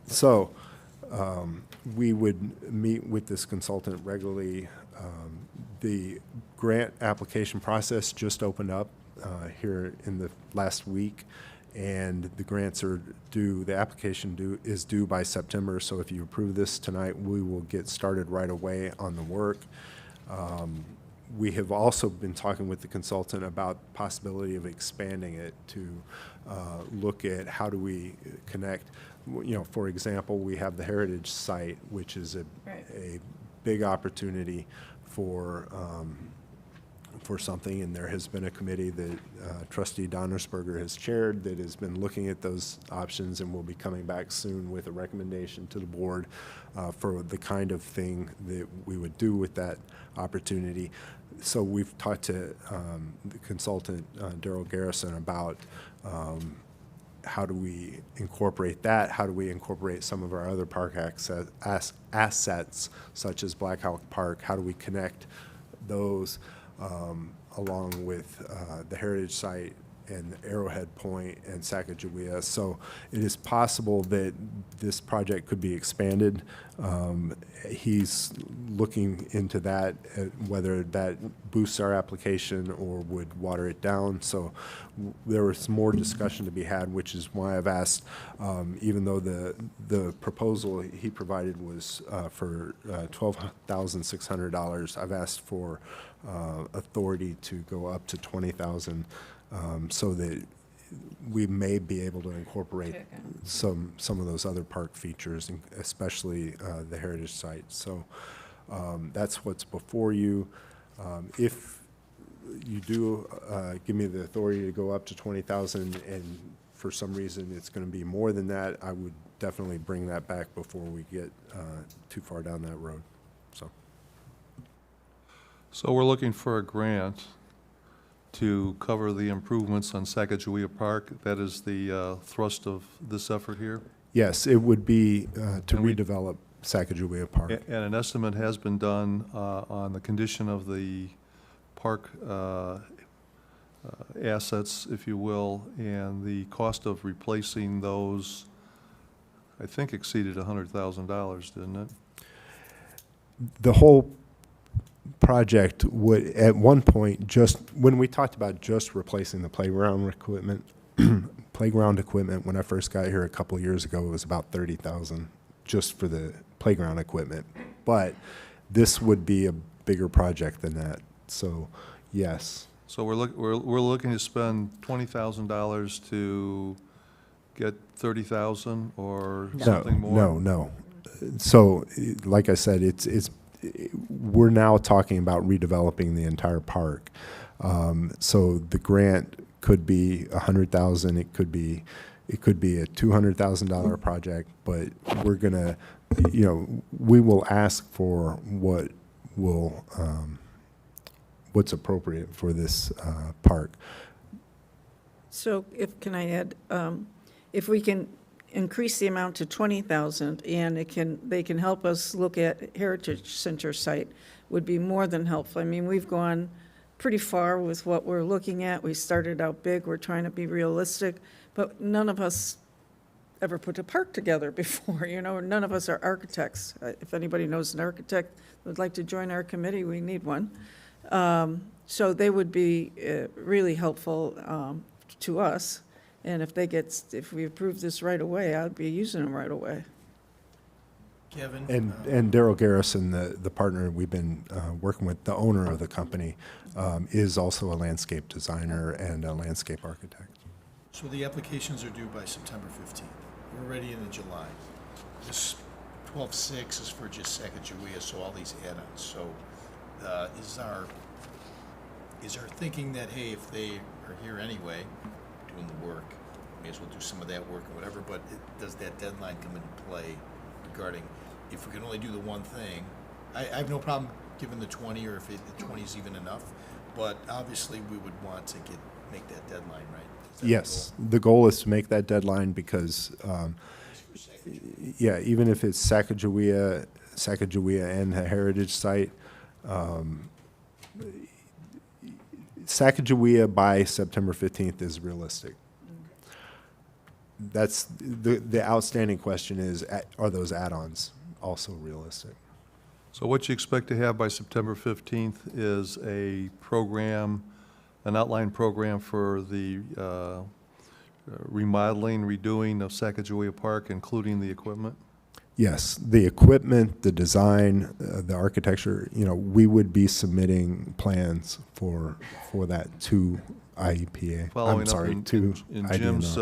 So we would meet with this consultant regularly. The grant application process just opened up here in the last week, and the grants are due, the application is due by September. So if you approve this tonight, we will get started right away on the work. We have also been talking with the consultant about possibility of expanding it to look at how do we connect. You know, for example, we have the heritage site, which is a big opportunity for something, and there has been a committee that Trustee Donnersberger has chaired that has been looking at those options, and will be coming back soon with a recommendation to the board for the kind of thing that we would do with that opportunity. So we've talked to the consultant, Daryl Garrison, about how do we incorporate that? How do we incorporate some of our other park assets, such as Black Hawk Park? How do we connect those along with the heritage site and Arrowhead Point and Sacagawea? So it is possible that this project could be expanded. He's looking into that, whether that boosts our application or would water it down. So there was more discussion to be had, which is why I've asked, even though the proposal he provided was for $12,600, I've asked for authority to go up to $20,000, so that we may be able to incorporate some of those other park features, especially the heritage site. So that's what's before you. If you do give me the authority to go up to $20,000, and for some reason it's going to be more than that, I would definitely bring that back before we get too far down that road. So we're looking for a grant to cover the improvements on Sacagawea Park. That is the thrust of this effort here? Yes, it would be to redevelop Sacagawea Park. And an estimate has been done on the condition of the park assets, if you will, and the cost of replacing those, I think, exceeded $100,000, didn't it? The whole project would, at one point, just, when we talked about just replacing the playground equipment, when I first got here a couple of years ago, it was about 30,000 just for the playground equipment. But this would be a bigger project than that, so, yes. So we're looking to spend $20,000 to get 30,000 or something more? No. So, like I said, we're now talking about redeveloping the entire park. So the grant could be $100,000, it could be a $200,000 project, but we're gonna, we will ask for what's appropriate for this park. So can I add, if we can increase the amount to 20,000 and they can help us look at Heritage Center site, would be more than helpful. I mean, we've gone pretty far with what we're looking at. We started out big, we're trying to be realistic, but none of us ever put a park together before, none of us are architects. If anybody knows an architect that would like to join our committee, we need one. So they would be really helpful to us. And if we approve this right away, I'd be using them right away. Kevin? And Daryl Garrison, the partner we've been working with, the owner of the company, is also a landscape designer and a landscape architect. So the applications are due by September 15th. We're already into July. This 12/6 is for just Sacagawea, so all these add-ons. So is our thinking that, hey, if they are here anyway, doing the work, may as well do some of that work or whatever, but does that deadline come into play regarding if we can only do the one thing? I have no problem giving the 20 or if the 20 is even enough, but obviously we would want to make that deadline, right? Is that Yes, the goal is to make that deadline because, even if it's Sacagawea and the heritage site, Sacagawea by September 15th is realistic. That's the outstanding question is, are those add-ons also realistic? So what you expect to have by September 15th is a program, an outline program for the remodeling, redoing of Sacagawea Park, including the equipment? Yes, the equipment, the design, the architecture, we would be submitting plans for that to IEPA. Following up to in IDNR. Jim's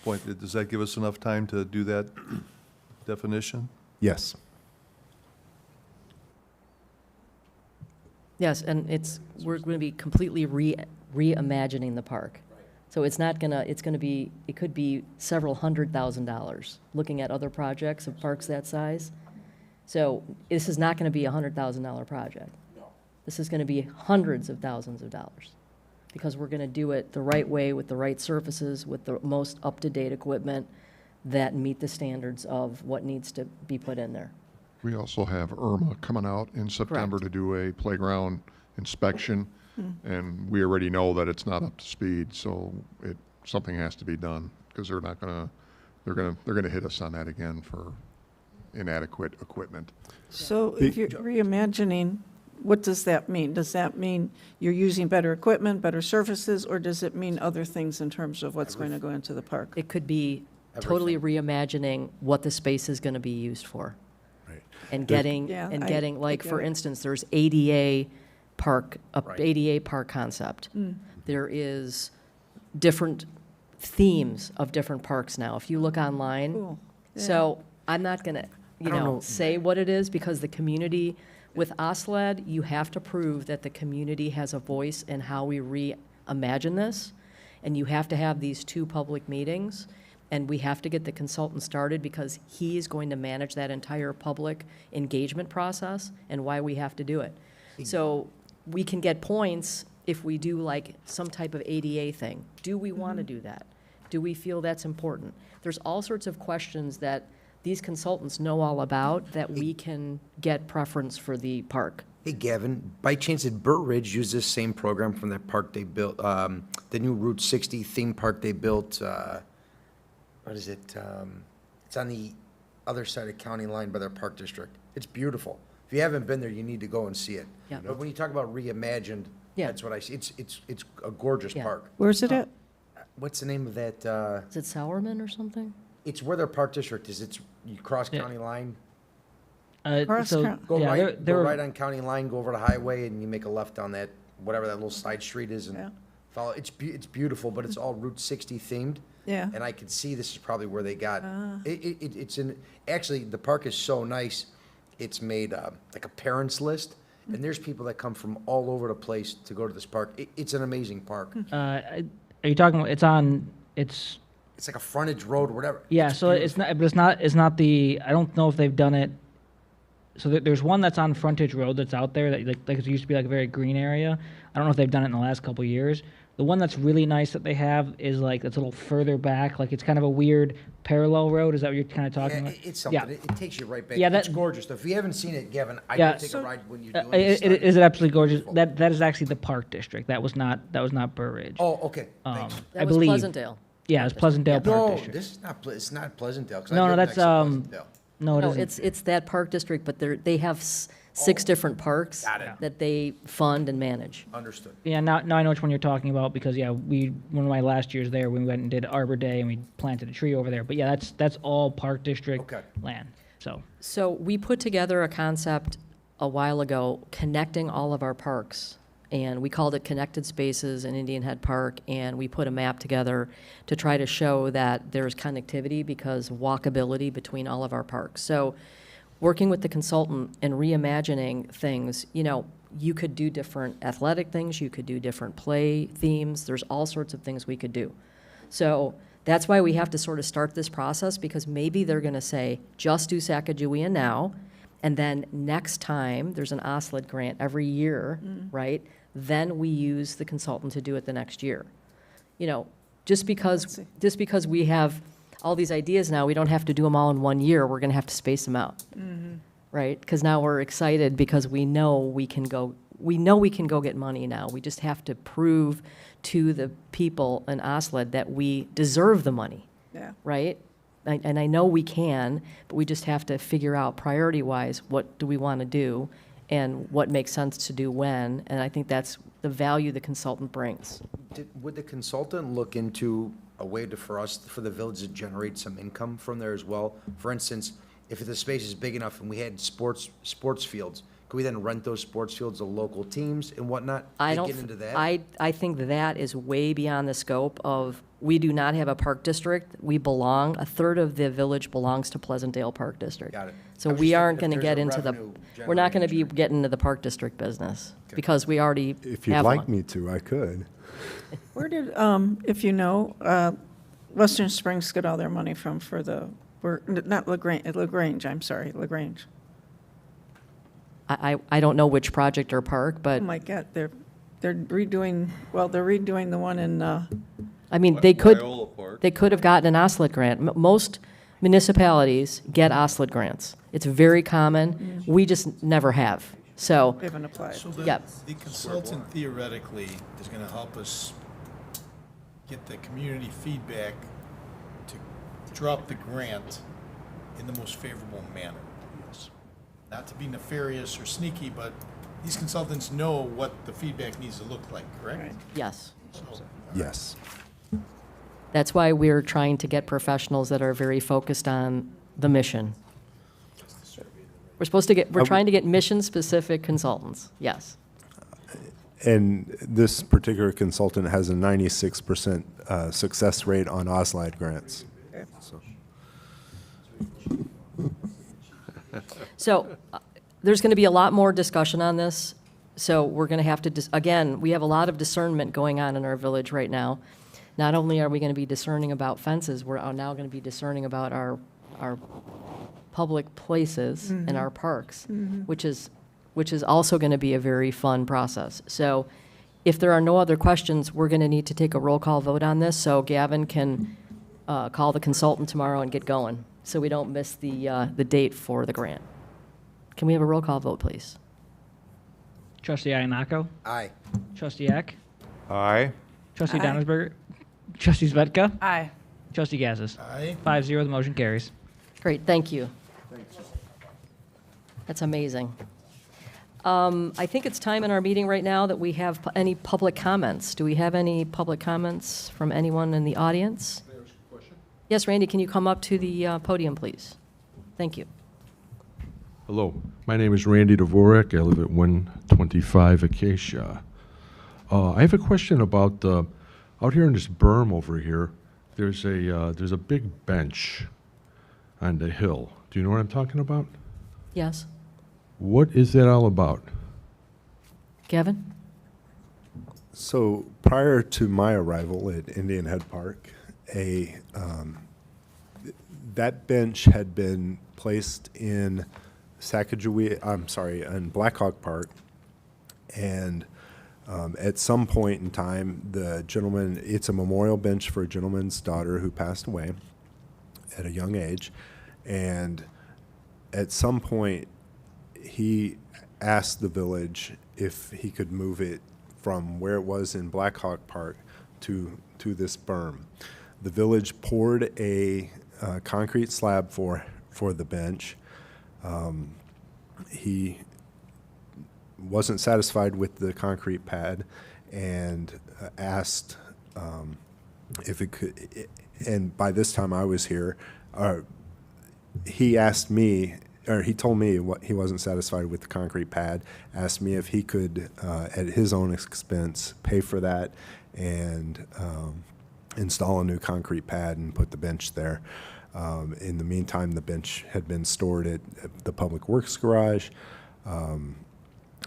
point, does that give us enough time to do that definition? Yes. Yes, and we're going to be completely reimagining the park. So it's it could be several $100,000, looking at other projects of parks that size. So this is not going to be a $100,000 project. This is going to be hundreds of thousands of dollars, because we're going to do it the right way, with the right surfaces, with the most up-to-date equipment that meet the standards of what needs to be put in there. We also have Irma coming out in September Correct. to do a playground inspection, and we already know that it's not up to speed, so something has to be done, because they're gonna hit us on that again for inadequate equipment. So if you're reimagining, what does that mean? Does that mean you're using better equipment, better surfaces, or does it mean other things in terms of what's going to go into the park? It could be totally reimagining what the space is going to be used for. Right. And Yeah, I for get it. instance, there's ADA park, Right. ADA park concept. There is different themes of different parks now. If you look online, Cool. Yeah. so I'm not going to, don't know. say what it is, because the community, with OSLAD, you have to prove that the community has a voice in how we reimagine this, and you have to have these 2 public meetings, and we have to get the consultant started, because he is going to manage that entire public engagement process and why we have to do it. So we can get points if we do like some type of ADA thing. Do we want to do that? Do we feel that's important? There's all sorts of questions that these consultants know all about that we can get preference for the park. Hey, Gavin, by chance, did Burt Ridge use this same program from that park they built, the new Route 60 theme park they built? What is it? It's on the other side of county line by their park district. It's beautiful. If you haven't been there, you need to go and see it. Yeah. But when you talk about reimagined, Yeah. that's what I see. It's a gorgeous Yeah. park. Where's it at? What's the name of that? Is it Sourman or something? It's where their park district is. It's, you cross county line. Cross So, count- Go yeah, right, there go were- right on county line, go over the highway, and you make a left on that, whatever that little side street is, Yeah. and follow. It's beautiful, but it's all Route 60 themed. Yeah. And I can see this is probably where they got, it's in, actually, the park is so nice, it's made like a parents list, and there's people that come from all over the place to go to this park. It's an amazing park. are you talking, it's on, it's, It's like a frontage road or whatever. yeah, so it's not, but it's not the, I don't know if they've done it. So there's one that's on Frontage Road that's out there that like it used to be like a very green area. I don't know if they've done it in the last couple of years. The one that's really nice that they have is like it's a little further back, like it's kind of a weird parallel road. Is that what you're kind of talking Yeah, about? it's something. Yeah. It takes you right back. Yeah, It's that- gorgeous. If you haven't seen it, Gavin, I Yeah. would take a ride when you're Uh, doing this. it is absolutely gorgeous. That is actually the Park District. That was not Burr Ridge. Oh, okay, thanks. That I was believe. Pleasantdale. Yeah, it's Pleasantdale Park No, District. this is not, it's not Pleasantdale. 'cause I No, live no, next that's to Pleasantdale. no, it No, isn't. it's that park district, but they have six different parks Got it. that they fund and manage. Understood. Yeah, now I know which one you're talking about because yeah, one of my last years there, we went and did Arbor Day and we planted a tree over there. But yeah, that's all Park District Okay. land. So So we put together a concept a while ago, connecting all of our parks. And we called it Connected Spaces in Indian Head Park, and we put a map together to try to show that there's connectivity because walkability between all of our parks. So working with the consultant and reimagining things, you could do different athletic things, you could do different play themes, there's all sorts of things we could do. So that's why we have to sort of start this process, because maybe they're going to say, just do Sacagawea now, and then next time, there's an OSLID grant every year, right? Then we use the consultant to do it the next year. Just because we have all these ideas now, we don't have to do them all in 1 year. We're going to have to space them out, right? Because now we're excited because we know we can go get money now. We just have to prove to the people in OSLID that we deserve the money, Yeah. right? And I know we can, but we just have to figure out priority-wise, what do we want to do and what makes sense to do when, and I think that's the value the consultant brings. Would the consultant look into a way for the village to generate some income from there as well? For instance, if the space is big enough and we had sports fields, could we then rent those sports fields to local teams and whatnot? I They don't, get into that? I think that is way beyond the scope of, we do not have a park district. A third of the village belongs to Pleasantdale Park District. Got it. So I was we just aren't thinking going to if get there's a into revenue we're not going to be generating getting into the park district business, because we already If you'd have like one. me to, I could. Where did, if you know, Western Springs get all their money from for the, not LaGrange, I'm sorry, LaGrange. I don't know which project or park, but, Oh my God, they're redoing the one in, I mean, they could have gotten an OSLID grant. Most municipalities get OSLID grants. It's very common. We just never have. So, they haven't applied. So the Yep. the consultant theoretically is going to help us get the community feedback to drop the grant in the most favorable manner. Not to be nefarious or sneaky, but these consultants know what the feedback needs to look like, correct? Right. yes. So, Yes. That's why we're trying to get professionals that are very focused on the mission. We're trying to get mission-specific consultants, yes. And this particular consultant has a 96% success rate on OSLID grants. So, So there's going to be a lot more discussion on this. So we're going to have to, again, we have a lot of discernment going on in our village right now. Not only are we going to be discerning about fences, we're now going to be discerning about our public places and our parks, which is also going to be a very fun process. So if there are no other questions, we're going to need to take a roll call vote on this, so Gavin can call the consultant tomorrow and get going, so we don't miss the date for the grant. Can we have a roll call vote, please? Trustee Iannacco, Aye. Trustee Eck, Aye. Trustee Aye. Donnersberger, Trustee Zvedka, Aye. Trustee Gazzis. Aye. 5-0, the motion carries. Great, thank you. That's amazing. I think it's time in our meeting right now that we have any public comments. Do we have any public comments from anyone in the audience? Can I ask a question? Yes, Randy, can you come up to the podium, please? Thank you. Hello, my name is Randy Dvorak. I live at 125 Acacia. I have a question about out here in this berm over here. There's a big bench on the hill. Do you know what I'm talking about? Yes, What is that all about? Gavin? So prior to my arrival at Indian Head Park, that bench had been placed in in Black Hawk Park, and at some point in time, the gentleman, it's a memorial bench for a gentleman's daughter who passed away at a young age, and at some point, he asked the village if he could move it from where it was in Black Hawk Park to this berm. The village poured a concrete slab for the bench. He wasn't satisfied with the concrete pad and asked if it could, and by this time I was here, he asked me, or he told me what he wasn't satisfied with the concrete pad, asked me if he could, at his own expense, pay for that and install a new concrete pad and put the bench there. In the meantime, the bench had been stored at the Public Works garage.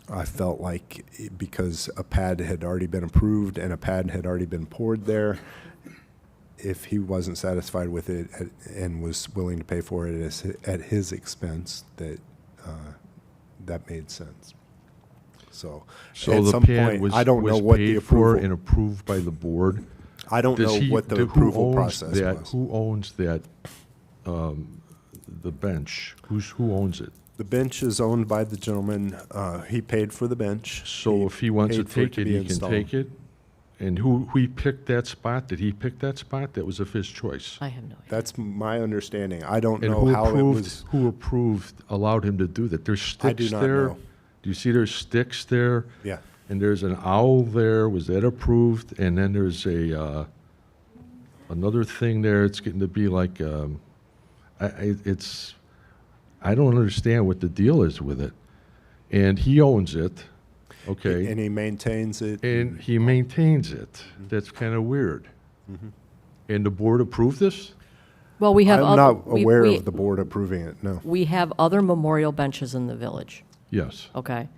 I felt like because a pad had already been approved and a pad had already been poured there, if he wasn't satisfied with it and was willing to pay for it at his expense, that made sense. So at the some pad point, was, I don't know what the paid for approval. and approved by the board. I don't know what the approval process was. Who owns that? The bench. Who owns it? The bench is owned by the gentleman. He paid for the bench. So if he wants to paid for it take to it, be he installed. can take it. And who he picked that spot? Did he pick that spot? That was of his choice. I have no idea. That's my understanding. I don't And know who how it approved? was. Who approved? Allowed him to do that? There's sticks I do not there. know. Do you see there's sticks there? Yeah. And there's an owl there. Was that approved? And then there's a another thing there. It's getting to be like I don't understand what the deal is with it. And he owns it. Okay. And he maintains it. And he maintains it. That's kind of weird. And the board approved this? Well, we have I'm other. not we- aware we- of the board approving it, no. We have other memorial benches in the village. Yes. Okay.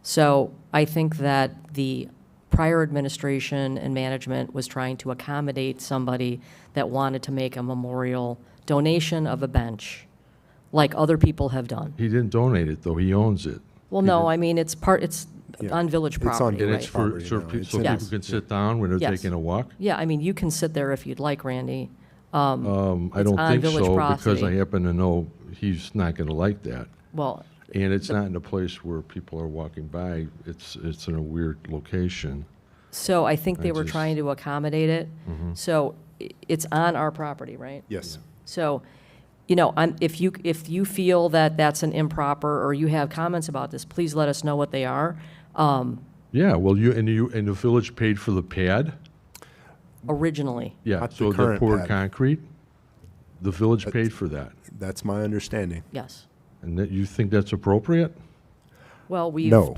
So I think that the prior administration and management was trying to accommodate somebody that wanted to make a memorial donation of a bench, like other people have done. He didn't donate it, though. He owns it. Well, no, I mean, it's Yeah. on village It's on property, And right? it's for, Property so now. pe- It's so in- people Yes. can sit down when they're Yes. taking a walk? Yeah, I mean, you can sit there if you'd like, Randy. I It's don't on think village so, because I property. happen to know he's not gonna like that. Well, And it's not in a place where people are walking by. It's in a weird location. so I think they I were just- trying to accommodate it. So it's on our property, right? Yes. So, if you feel that that's an improper, or you have comments about this, please let us know what they are. Yeah, well, and the village paid for the pad? Originally, Yeah, Not the so the current poured pad. concrete? The village paid for that. That's my understanding. yes. And that, you think that's appropriate? Well, No.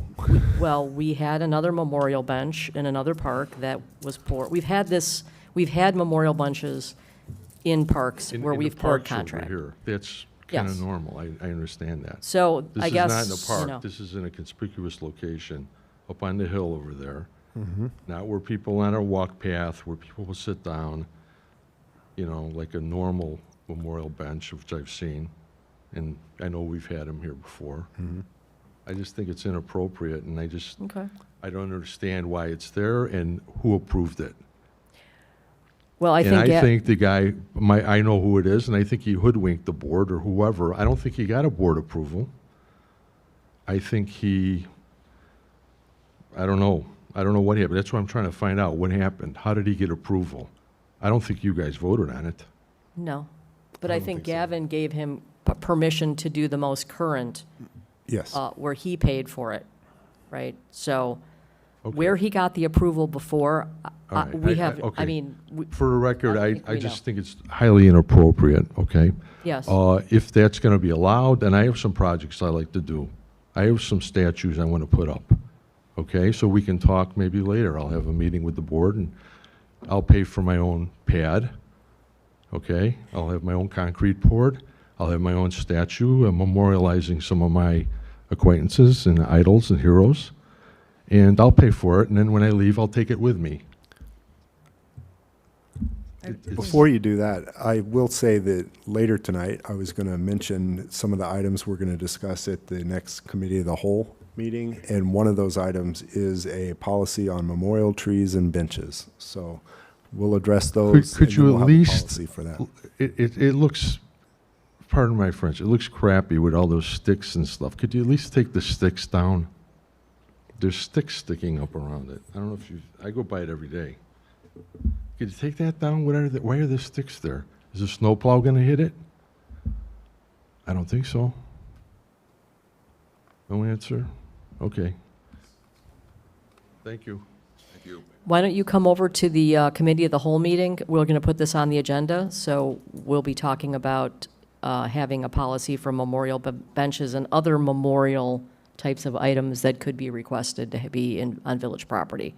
we had another memorial bench in another park that was poured. We've had memorial benches in parks In- where in the we've poured parks over contract. here. That's kind of Yes. normal. I understand that. So This I is guess, not in the you know, park. This is in a conspicuous location up on the hill over there. Not where people on a walk path, where people will sit down, like a normal memorial bench, which I've seen. And I know we've had them here before. I just think it's inappropriate, and okay. I don't understand why it's there and who approved it. Well, I And think, I think the guy, I know who it is, and I think he hoodwinked the board or whoever. I don't think he got a board approval. I think I don't know. I don't know what happened. That's what I'm trying to find out. What happened? How did he get approval? I don't think you guys voted on it. no. But I don't think think so. Gavin gave him permission to do the most current, Yes. where he paid for it. right? So Okay. where he got the approval before, All right. we have, okay. I mean, For the record, I I think we just know. think it's highly inappropriate, okay? yes. If that's going to be allowed, then I have some projects I like to do. I have some statues I want to put up, okay? So we can talk maybe later. I'll have a meeting with the board, and I'll pay for my own pad, okay? I'll have my own concrete poured. I'll have my own statue memorializing some of my acquaintances and idols and heroes, and I'll pay for it, and then when I leave, I'll take it with me. Before you do that, I will say that later tonight, I was going to mention some of the items we're going to discuss at the next Committee of the Whole meeting, and one of those items is a policy on memorial trees and benches. So we'll address those. Could and you then at we'll have a least, policy for that. it looks, pardon my French, it looks crappy with all those sticks and stuff. Could you at least take the sticks down? There's sticks sticking up around it. I don't know if you, I go by it every day. Could you take that down? Why are there sticks there? Is a snowplow going to hit it? I don't think so. No answer? Okay. Thank you. Why don't you come over to the Committee of the Whole meeting? We're going to put this on the agenda, so we'll be talking about having a policy for memorial benches and other memorial types of items that could be requested to be on village property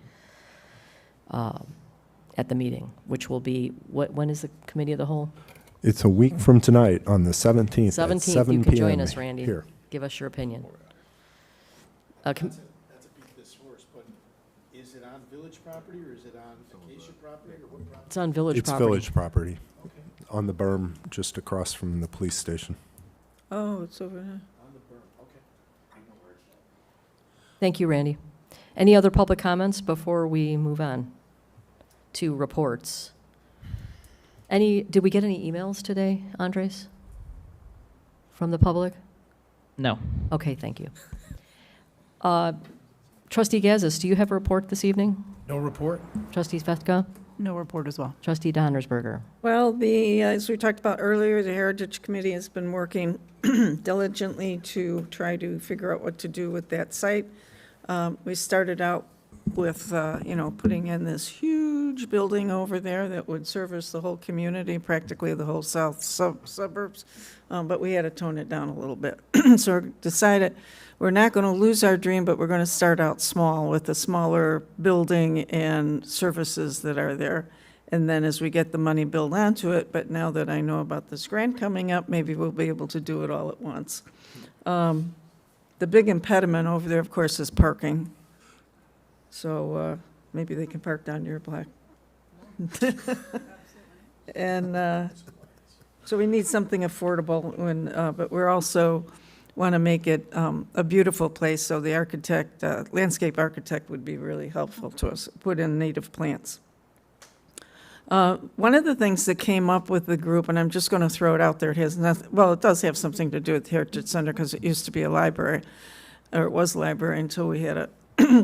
at the meeting, which will be, when is the Committee of the Whole? It's a week from tonight on the 17th at 17th, 7 you can p.m. join us, Randy. Here. Give us your opinion. That's a beat this horse, but is it on village property or is it on Acacia property or what property? It's on village It's property. village property, on the berm just across from the police station. Oh, it's over there. On the berm, okay. I know where it's at. Thank you, Randy. Any other public comments before we move on to reports? Did we get any emails today, Andres? From the public? No. Okay, thank you. Trustee Gazis, do you have a report this evening? No report? Trustee Svetka? No report as well. Trustee Donnersberger? Well, as we talked about earlier, the Heritage Committee has been working diligently to try to figure out what to do with that site. We started out with, putting in this huge building over there that would service the whole community, practically the whole south suburbs, but we had to tone it down a little bit. So we decided we're not going to lose our dream, but we're going to start out small with a smaller building and services that are there. And then as we get the money built onto it, but now that I know about this grant coming up, maybe we'll be able to do it all at once. The big impediment over there, of course, is parking. So maybe they can park down your block. And so we need something affordable, but we're also want to make it a beautiful place, so the architect, landscape architect would be really helpful to us, put in native plants. One of the things that came up with the group, and I'm just going to throw it out there, it has nothing, well, it does have something to do with the Heritage Center because it used to be a library, or it was a library until we had to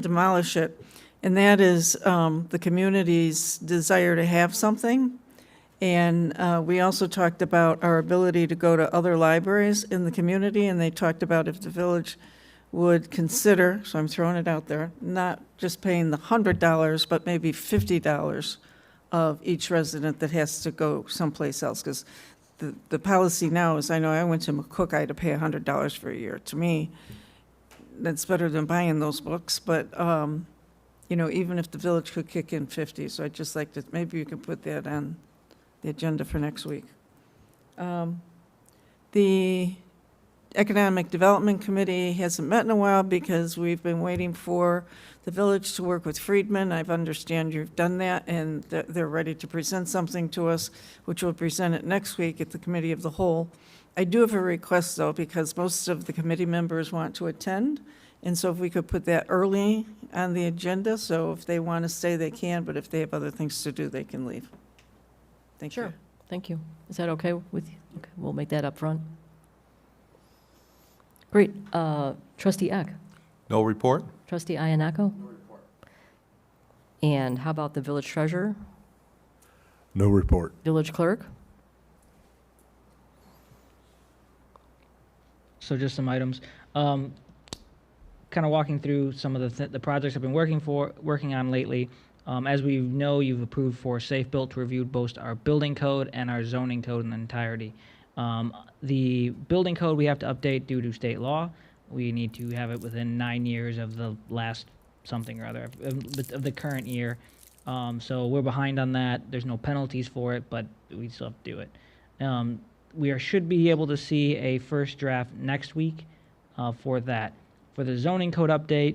demolish it. And that is the community's desire to have something. And we also talked about our ability to go to other libraries in the community, and they talked about if the village would consider, so I'm throwing it out there, not just paying the $100, but maybe $50 of each resident that has to go someplace else. Because the policy now is, I know I went to McCook, I had to pay $100 for a year. To me, that's better than buying those books, but even if the village could kick in 50, so I'd just like to, maybe you can put that on the agenda for next week. The Economic Development Committee hasn't met in a while because we've been waiting for the village to work with Friedman. I understand you've done that, and they're ready to present something to us, which we'll present it next week at the Committee of the Whole. I do have a request, though, because most of the committee members want to attend, and so if we could put that early on the agenda, so if they want to stay, they can, but if they have other things to do, they can leave. Thank you. Sure. Thank you. Is that okay with you? Okay, we'll make that up front. Great. Trustee Eck? No report? Trustee Iannacco? No report. And how about the village treasurer? No report. Village clerk? So just some items. kind of walking through some of the projects I've been working on lately. As we know, you've approved for Safe Built to review both our building code and our zoning code in entirety. The building code we have to update due to state law. We need to have it within 9 years of the last something or other of the current year. So we're behind on that. There's no penalties for it, but we still have to do it. Should be able to see a first draft next week for that. For the zoning code update,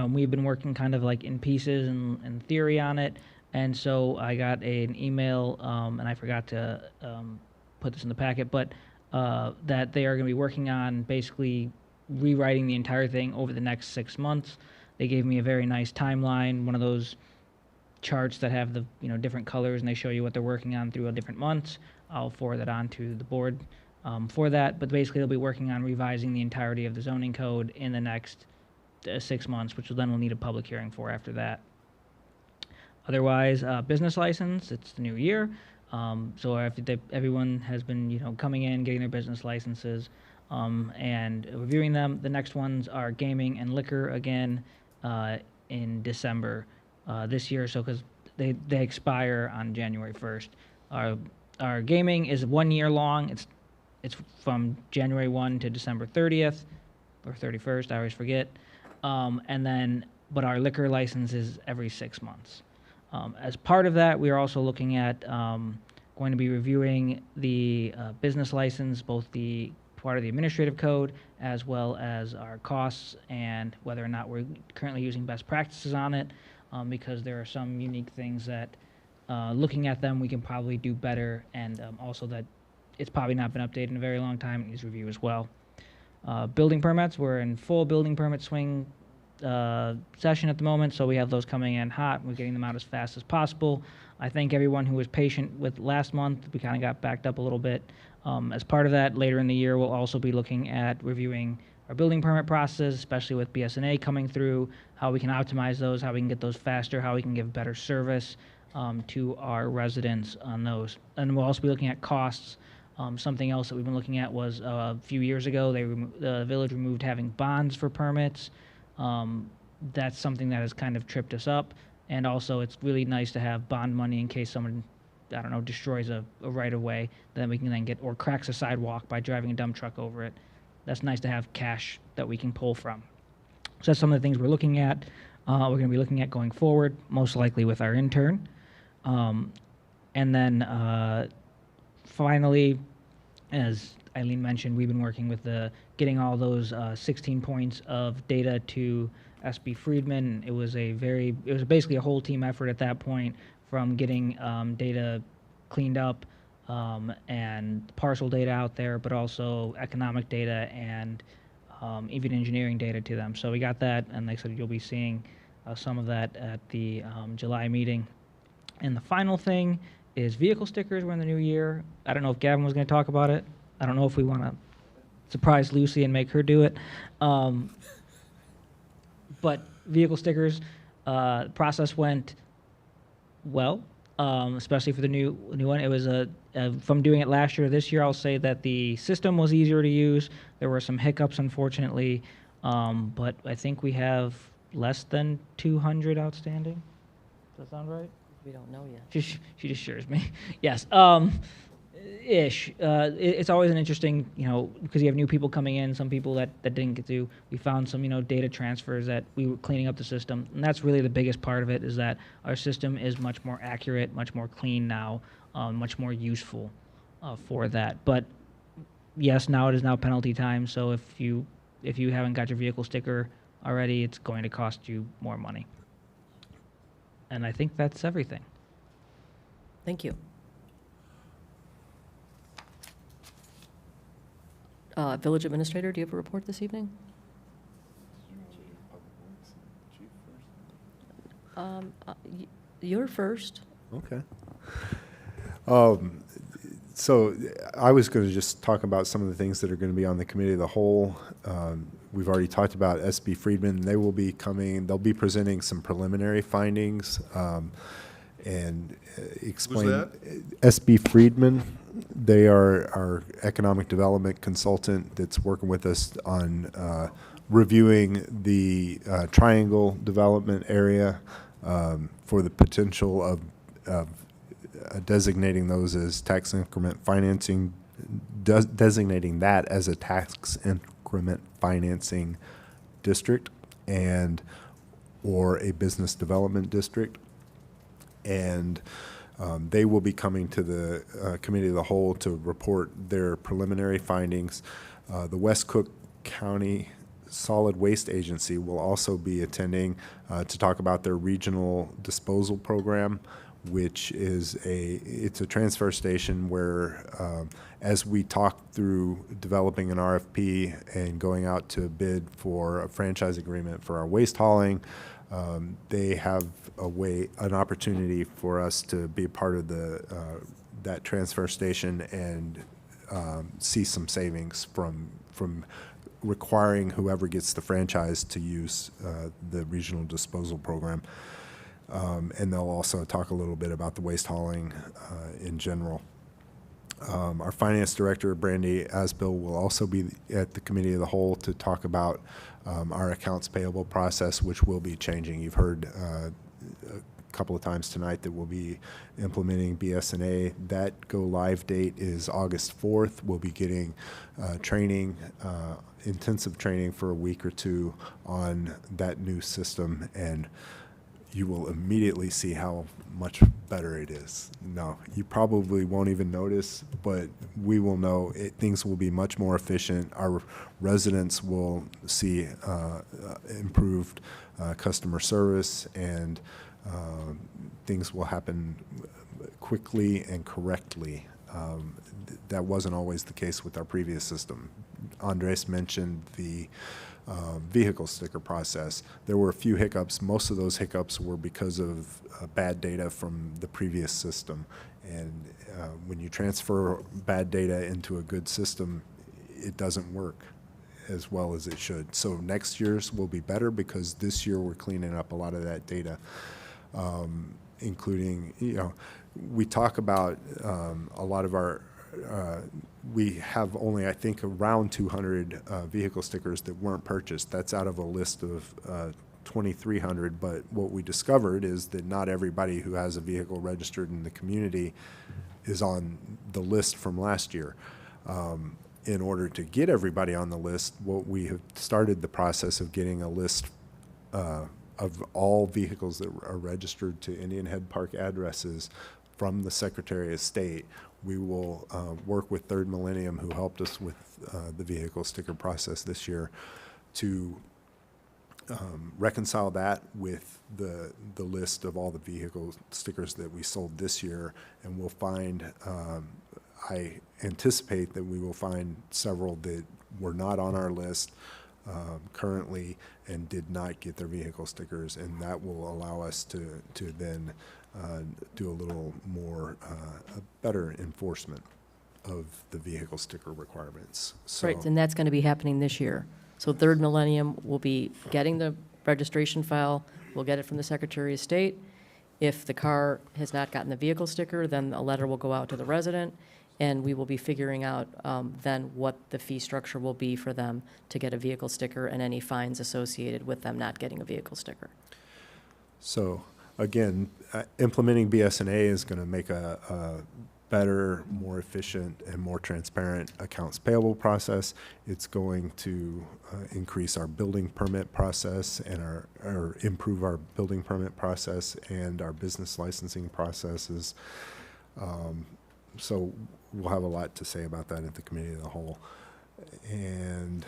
we've been working kind of like in pieces and theory on it. And so I got an email, and I forgot to put this in the packet, but that they are going to be working on basically rewriting the entire thing over the next 6 months. They gave me a very nice timeline, one of those charts that have the different colors, and they show you what they're working on through different months. I'll forward that on to the board for that, but basically they'll be working on revising the entirety of the zoning code in the next 6 months, which then we'll need a public hearing for after that. Otherwise, business license, it's the new year. So everyone has been coming in, getting their business licenses, and reviewing them. The next ones are gaming and liquor again in December this year, so because they expire on January 1st. Our gaming is 1 year long. It's from January 1 to December 30th or 31st. I always forget. But our liquor license is every 6 months. As part of that, we are also looking at going to be reviewing the business license, both the part of the administrative code as well as our costs and whether or not we're currently using best practices on it, because there are some unique things that looking at them we can probably do better, and also that it's probably not been updated in a very long time. It needs review as well. Building permits, we're in full building permit swing session at the moment, so we have those coming in hot. We're getting them out as fast as possible. I thank everyone who was patient with last month. We kind of got backed up a little bit. As part of that, later in the year, we'll also be looking at reviewing our building permit process, especially with BSNA coming through, how we can optimize those, how we can get those faster, how we can give better service to our residents on those. And we'll also be looking at costs. Something else that we've been looking at was a few years ago, the village removed having bonds for permits. That's something that has kind of tripped us up. And also, it's really nice to have bond money in case someone, I don't know, destroys a right-of-way, then we can then get, or cracks a sidewalk by driving a dump truck over it. That's nice to have cash that we can pull from. So that's some of the things we're looking at. We're going to be looking at going forward, most likely with our intern. And then finally, as Eileen mentioned, we've been working with getting all those 16 points of data to SB Friedman. It was basically a whole team effort at that point, from getting data cleaned up and parcel data out there, but also economic data and even engineering data to them. So we got that, and like I said, you'll be seeing some of that at the July meeting. And the final thing is vehicle stickers. We're in the new year. I don't know if Gavin was going to talk about it. I don't know if we want to surprise Lucy and make her do it. But vehicle stickers, process went well, especially for the new one. It was from doing it last year to this year, I'll say that the system was easier to use. There were some hiccups, unfortunately, but I think we have less than 200 outstanding. Does that sound right? We don't know yet. She just assures me. Yes. Ish. It's always an interesting, because you have new people coming in, some people that didn't get to. We found some, data transfers that we were cleaning up the system. And that's really the biggest part of it, is that our system is much more accurate, much more clean now, much more useful for that. But yes, now it is now penalty time. So if you haven't got your vehicle sticker already, it's going to cost you more money. And I think that's everything. Thank you. Village Administrator, do you have a report this evening? You're first. Okay. So I was going to just talk about some of the things that are going to be on the committee of the whole. We've already talked about SB Friedman. They will be coming. They'll be presenting some preliminary findings and explain. Who's that? SB Friedman. They are our economic development consultant that's working with us on reviewing the triangle development area for the potential of designating those as tax increment financing, designating that as a tax increment financing district and or a business development district. And they will be coming to the Committee of the Whole to report their preliminary findings. The West Cook County Solid Waste Agency will also be attending to talk about their regional disposal program, which is it's a transfer station where as we talk through developing an RFP and going out to bid for a franchise agreement for our waste hauling, they have an opportunity for us to be a part of that transfer station and see some savings from requiring whoever gets the franchise to use the regional disposal program. And they'll also talk a little bit about the waste hauling in general. Our finance director, Brandy Asbill, will also be at the Committee of the Whole to talk about our accounts payable process, which will be changing. You've heard a couple of times tonight that we'll be implementing BS&A. That go live date is August 4th. We'll be getting training, intensive training for a week or two on that new system, and you will immediately see how much better it is. No, you probably won't even notice, but we will know things will be much more efficient. Our residents will see improved customer service, and things will happen quickly and correctly. That wasn't always the case with our previous system. Andres mentioned the vehicle sticker process. There were a few hiccups. Most of those hiccups were because of bad data from the previous system. And when you transfer bad data into a good system, it doesn't work as well as it should. So next year's will be better because this year we're cleaning up a lot of that data, including, we talk about a lot of our we have only, I think, around 200 vehicle stickers that weren't purchased. That's out of a list of 2,300. But what we discovered is that not everybody who has a vehicle registered in the community is on the list from last year. In order to get everybody on the list, what we have started the process of getting a list of all vehicles that are registered to Indian Head Park addresses from the Secretary of State. We will work with Third Millennium, who helped us with the vehicle sticker process this year, to reconcile that with the list of all the vehicle stickers that we sold this year. And we'll find, I anticipate that we will find several that were not on our list currently and did not get their vehicle stickers. And that will allow us to then do a little more, a better enforcement of the vehicle sticker requirements. So, Right, and that's going to be happening this year. So Third Millennium will be getting the registration file, we'll get it from the Secretary of State. If the car has not gotten the vehicle sticker, then a letter will go out to the resident, and we will be figuring out then what the fee structure will be for them to get a vehicle sticker and any fines associated with them not getting a vehicle sticker. So again, implementing BS&A is going to make a better, more efficient, and more transparent accounts payable process. It's going to increase our building permit process and or improve our building permit process and our business licensing processes. So we'll have a lot to say about that at the Committee of the Whole. And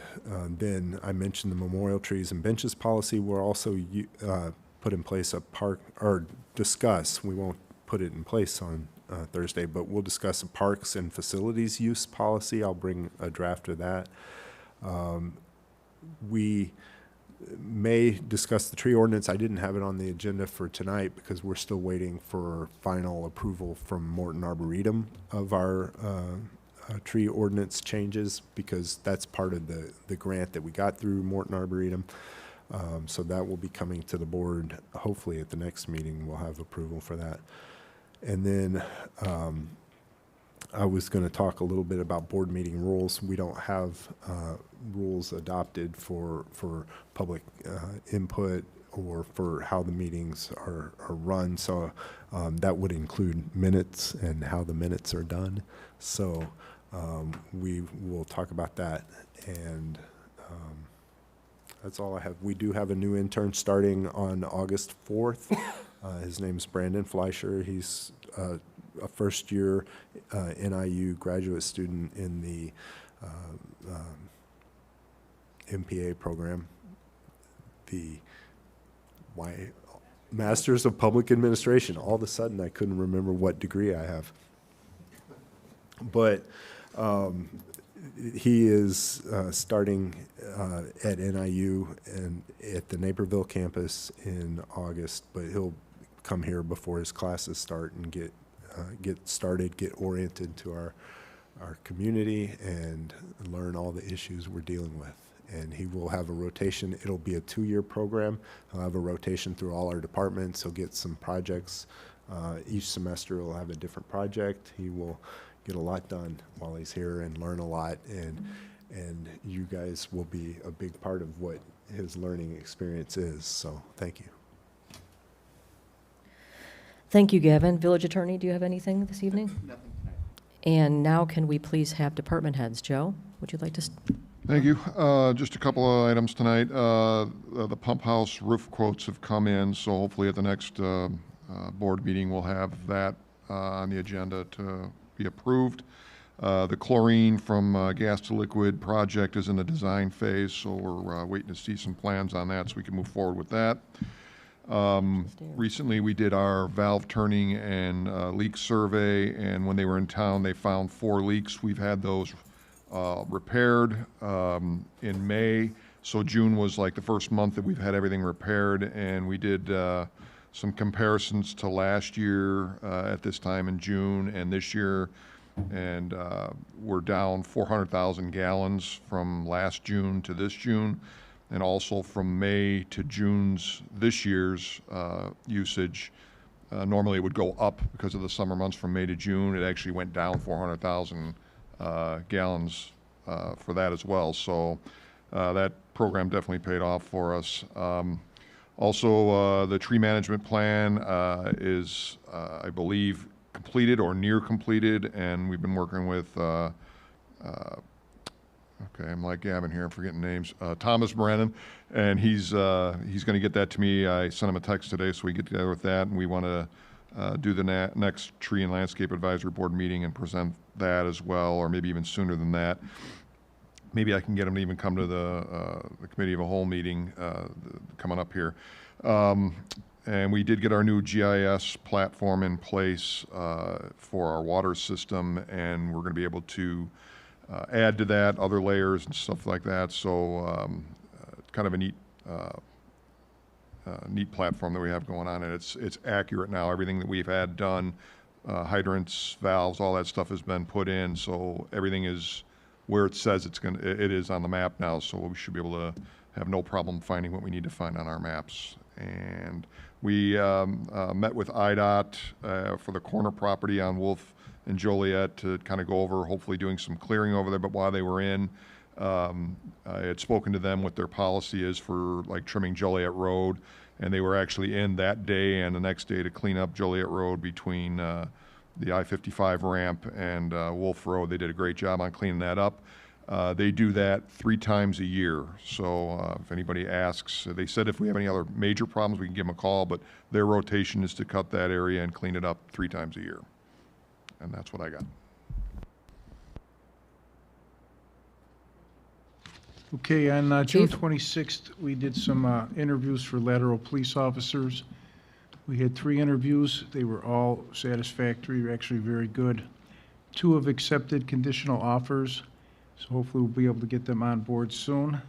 then I mentioned the memorial trees and benches policy. We'll also put in place a park, or discuss, we won't put it in place on Thursday, but we'll discuss a parks and facilities use policy. I'll bring a draft of that. We may discuss the tree ordinance. I didn't have it on the agenda for tonight because we're still waiting for final approval from Morton Arboretum of our tree ordinance changes, because that's part of the grant that we got through Morton Arboretum. So that will be coming to the board. Hopefully at the next meeting, we'll have approval for that. And then I was going to talk a little bit about board meeting rules. We don't have rules adopted for public input or for how the meetings are run. So that would include minutes and how the minutes are done. So we will talk about that. And that's all I have. We do have a new intern starting on August 4th. His name is Brandon Fleischer. He's a first-year NIU graduate student in the MPA program, the Masters of Public Administration. All of a sudden, I couldn't remember what degree I have. But he is starting at NIU and at the Naperville campus in August, but he'll come here before his classes start and get started, get oriented to our community and learn all the issues we're dealing with. And he will have a rotation. It'll be a 2-year program. He'll have a rotation through all our departments. He'll get some projects. Each semester he'll have a different project. He will get a lot done while he's here and learn a lot. And you guys will be a big part of what his learning experience is. So thank you. Thank you, Gavin. Village Attorney, do you have anything this evening? Nothing tonight. And now can we please have department heads? Joe, would you like to? Thank you. Just a couple of items tonight. The pump house roof quotes have come in, so hopefully at the next board meeting we'll have that on the agenda to be approved. The chlorine from gas to liquid project is in the design phase, so we're waiting to see some plans on that so we can move forward with that. Recently we did our valve turning and leak survey, and when they were in town they found 4 leaks. We've had those repaired in May, so June was like the first month that we've had everything repaired, and we did some comparisons to last year at this time in June and this year, and we're down 400,000 gallons from last June to this June, and also from May to June's this year's usage. Normally it would go up because of the summer months. From May to June, it actually went down 400,000 gallons for that as well. So that program definitely paid off for us. Also, the tree management plan is, I believe, completed or near completed, and we've been working with, okay, I'm like Gavin here, I'm forgetting names, Thomas Brennan, and he's going to get that to me. I sent him a text today, so we get together with that, and we want to do the next Tree and Landscape Advisory Board meeting and present that as well, or maybe even sooner than that. Maybe I can get him to even come to the Committee of a Whole meeting coming up here. And we did get our new GIS platform in place for our water system, and we're going to be able to add to that other layers and stuff like that. So it's kind of a neat platform that we have going on, and it's accurate now. Everything that we've had done, hydrants, valves, all that stuff has been put in, so everything is where it says it is on the map now, so we should be able to have no problem finding what we need to find on our maps. And we met with IDOT for the corner property on Wolf and Joliet to kind of go over, hopefully doing some clearing over there. But while they were in, I had spoken to them what their policy is for like trimming Joliet Road, and they were actually in that day and the next day to clean up Joliet Road between the I-55 ramp and Wolf Road. They did a great job on cleaning that up. They do that 3 times a year. So if anybody asks, they said if we have any other major problems, we can give them a call, but their rotation is to cut that area and clean it up 3 times a year. And that's what I got. Okay, on June Chief? 26th, we did some interviews for lateral police officers. We had 3 interviews. They were all satisfactory, actually very good. 2 have accepted conditional offers, so hopefully we'll be able to get them on board soon.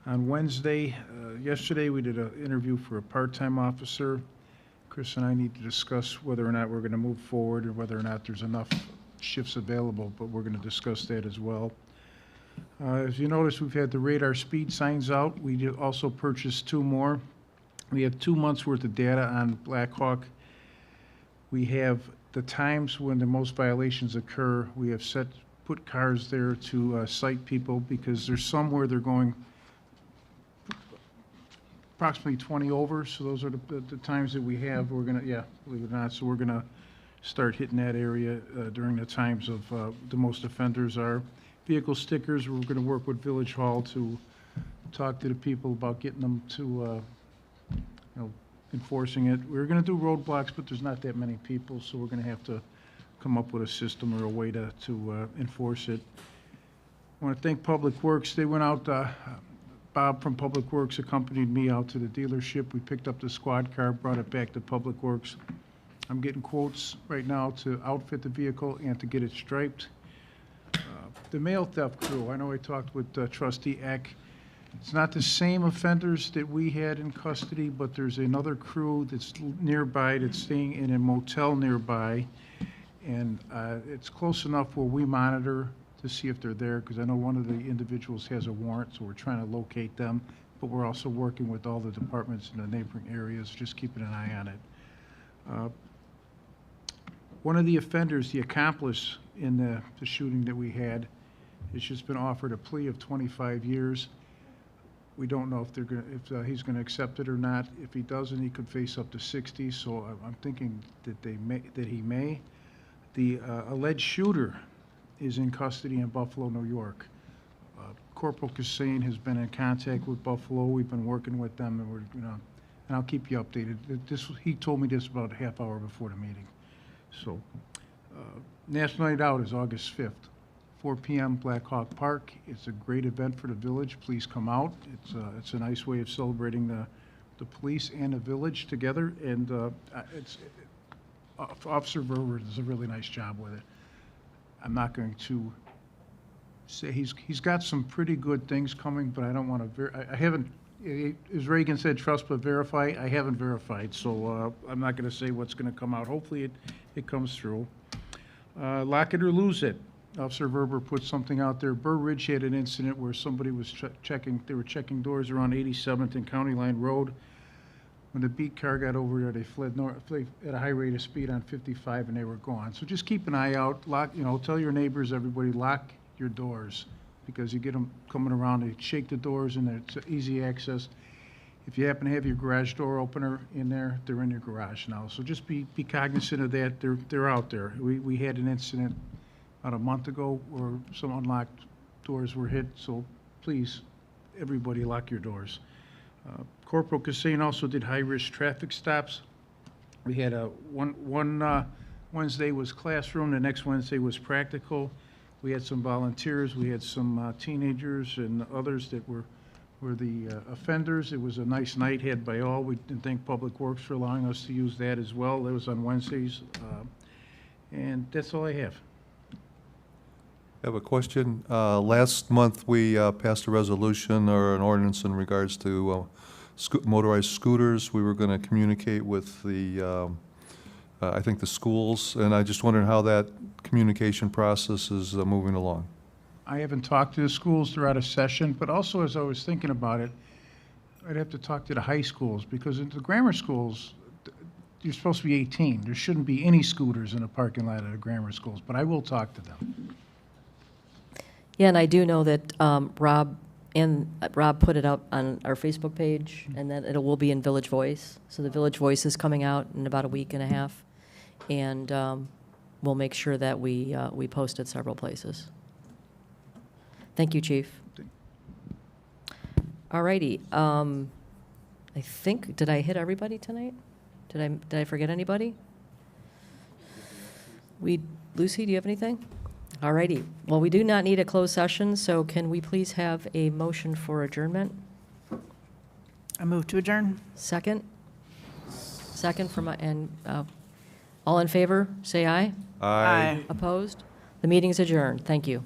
On Wednesday, yesterday, we did an interview for a part-time officer. Chris and I need to discuss whether or not we're going to move forward or whether or not there's enough shifts available, but we're going to discuss that as well. As you notice, we've had the radar speed signs out. We did also purchased 2 more. We have 2 months worth of data on Black Hawk. We have the times when the most violations occur. We have put cars there to cite people, because there's some where they're going approximately 20 over, so those are the times that we have. We're gonna, yeah, believe it or not, so we're gonna start hitting that area during the times of the most offenders are. Vehicle stickers, we're gonna work with Village Hall to talk to the people about getting them to, enforcing it. We're gonna do roadblocks, but there's not that many people, so we're gonna have to come up with a system or a way to enforce it. I want to thank Public Works. They went out, Bob from Public Works accompanied me out to the dealership. We picked up the squad car, brought it back to Public Works. I'm getting quotes right now to outfit the vehicle and to get it striped. The mail theft crew, I know I talked with Trustee Eck. It's not the same offenders that we had in custody, but there's another crew that's nearby that's staying in a motel nearby. And it's close enough where we monitor to see if they're there, because I know one of the individuals has a warrant, so we're trying to locate them. But we're also working with all the departments in the neighboring areas, just keeping an eye on it. One of the offenders, the accomplice in the shooting that we had, has just been offered a plea of 25 years. We don't know if if he's going to accept it or not. If he doesn't, he could face up to 60. So I'm thinking that he may. The alleged shooter is in custody in Buffalo, New York. Corporal Cassane has been in contact with Buffalo. We've been working with them, and and I'll keep you updated. He told me this about a half hour before the meeting. So, National Night Out is August 5th, 4 p.m. Black Hawk Park. It's a great event for the village. Please come out. It's a nice way of celebrating the police and the village together, and Officer Verwer does a really nice job with it. I'm not going to say he's got some pretty good things coming, but I don't want to. I haven't. As Reagan said, trust but verify. I haven't verified, so I'm not going to say what's going to come out. Hopefully, it comes through. Lock it or lose it. Officer Verber put something out there. Burr Ridge had an incident where somebody was checking. They were checking doors around 87th and County Line Road. When the beat car got over there, they fled at a high rate of speed on 55, and they were gone. So just keep an eye out. Tell your neighbors, everybody, lock your doors, because you get them coming around. They shake the doors, and it's easy access. If you happen to have your garage door opener in there, they're in your garage now. So just be cognizant of that. They're out there. We had an incident about a month ago where some unlocked doors were hit. So please, everybody, lock your doors. Corporal Cassane also did high-risk traffic stops. We had one Wednesday was classroom, the next Wednesday was practical. We had some volunteers, we had some teenagers and others that were the offenders. It was a nice night had by all. We thank Public Works for allowing us to use that as well. That was on Wednesdays. And that's all I have. I have a question. Last month, we passed a resolution or an ordinance in regards to motorized scooters. We were going to communicate with I think the schools, and I just wondered how that communication process is moving along. I haven't talked to the schools. They're out of session, but also as I was thinking about it, I'd have to talk to the high schools, because in the grammar schools, you're supposed to be 18. There shouldn't be any scooters in the parking lot of the grammar schools, but I will talk to them. Yeah, and I do know that Rob put it up on our Facebook page, and that it will be in Village Voice. So the Village Voice is coming out in about a week and a half, and we'll make sure that we post it several places. Thank you, Chief. All righty. I think, did I hit everybody tonight? Did I forget anybody? Lucy, do you have anything? All righty. Well, we do not need a closed session, so can we please have a motion for adjournment? I move to adjourn. Second? Second all in favor, say aye. Aye. Opposed? The meeting's adjourned. Thank you.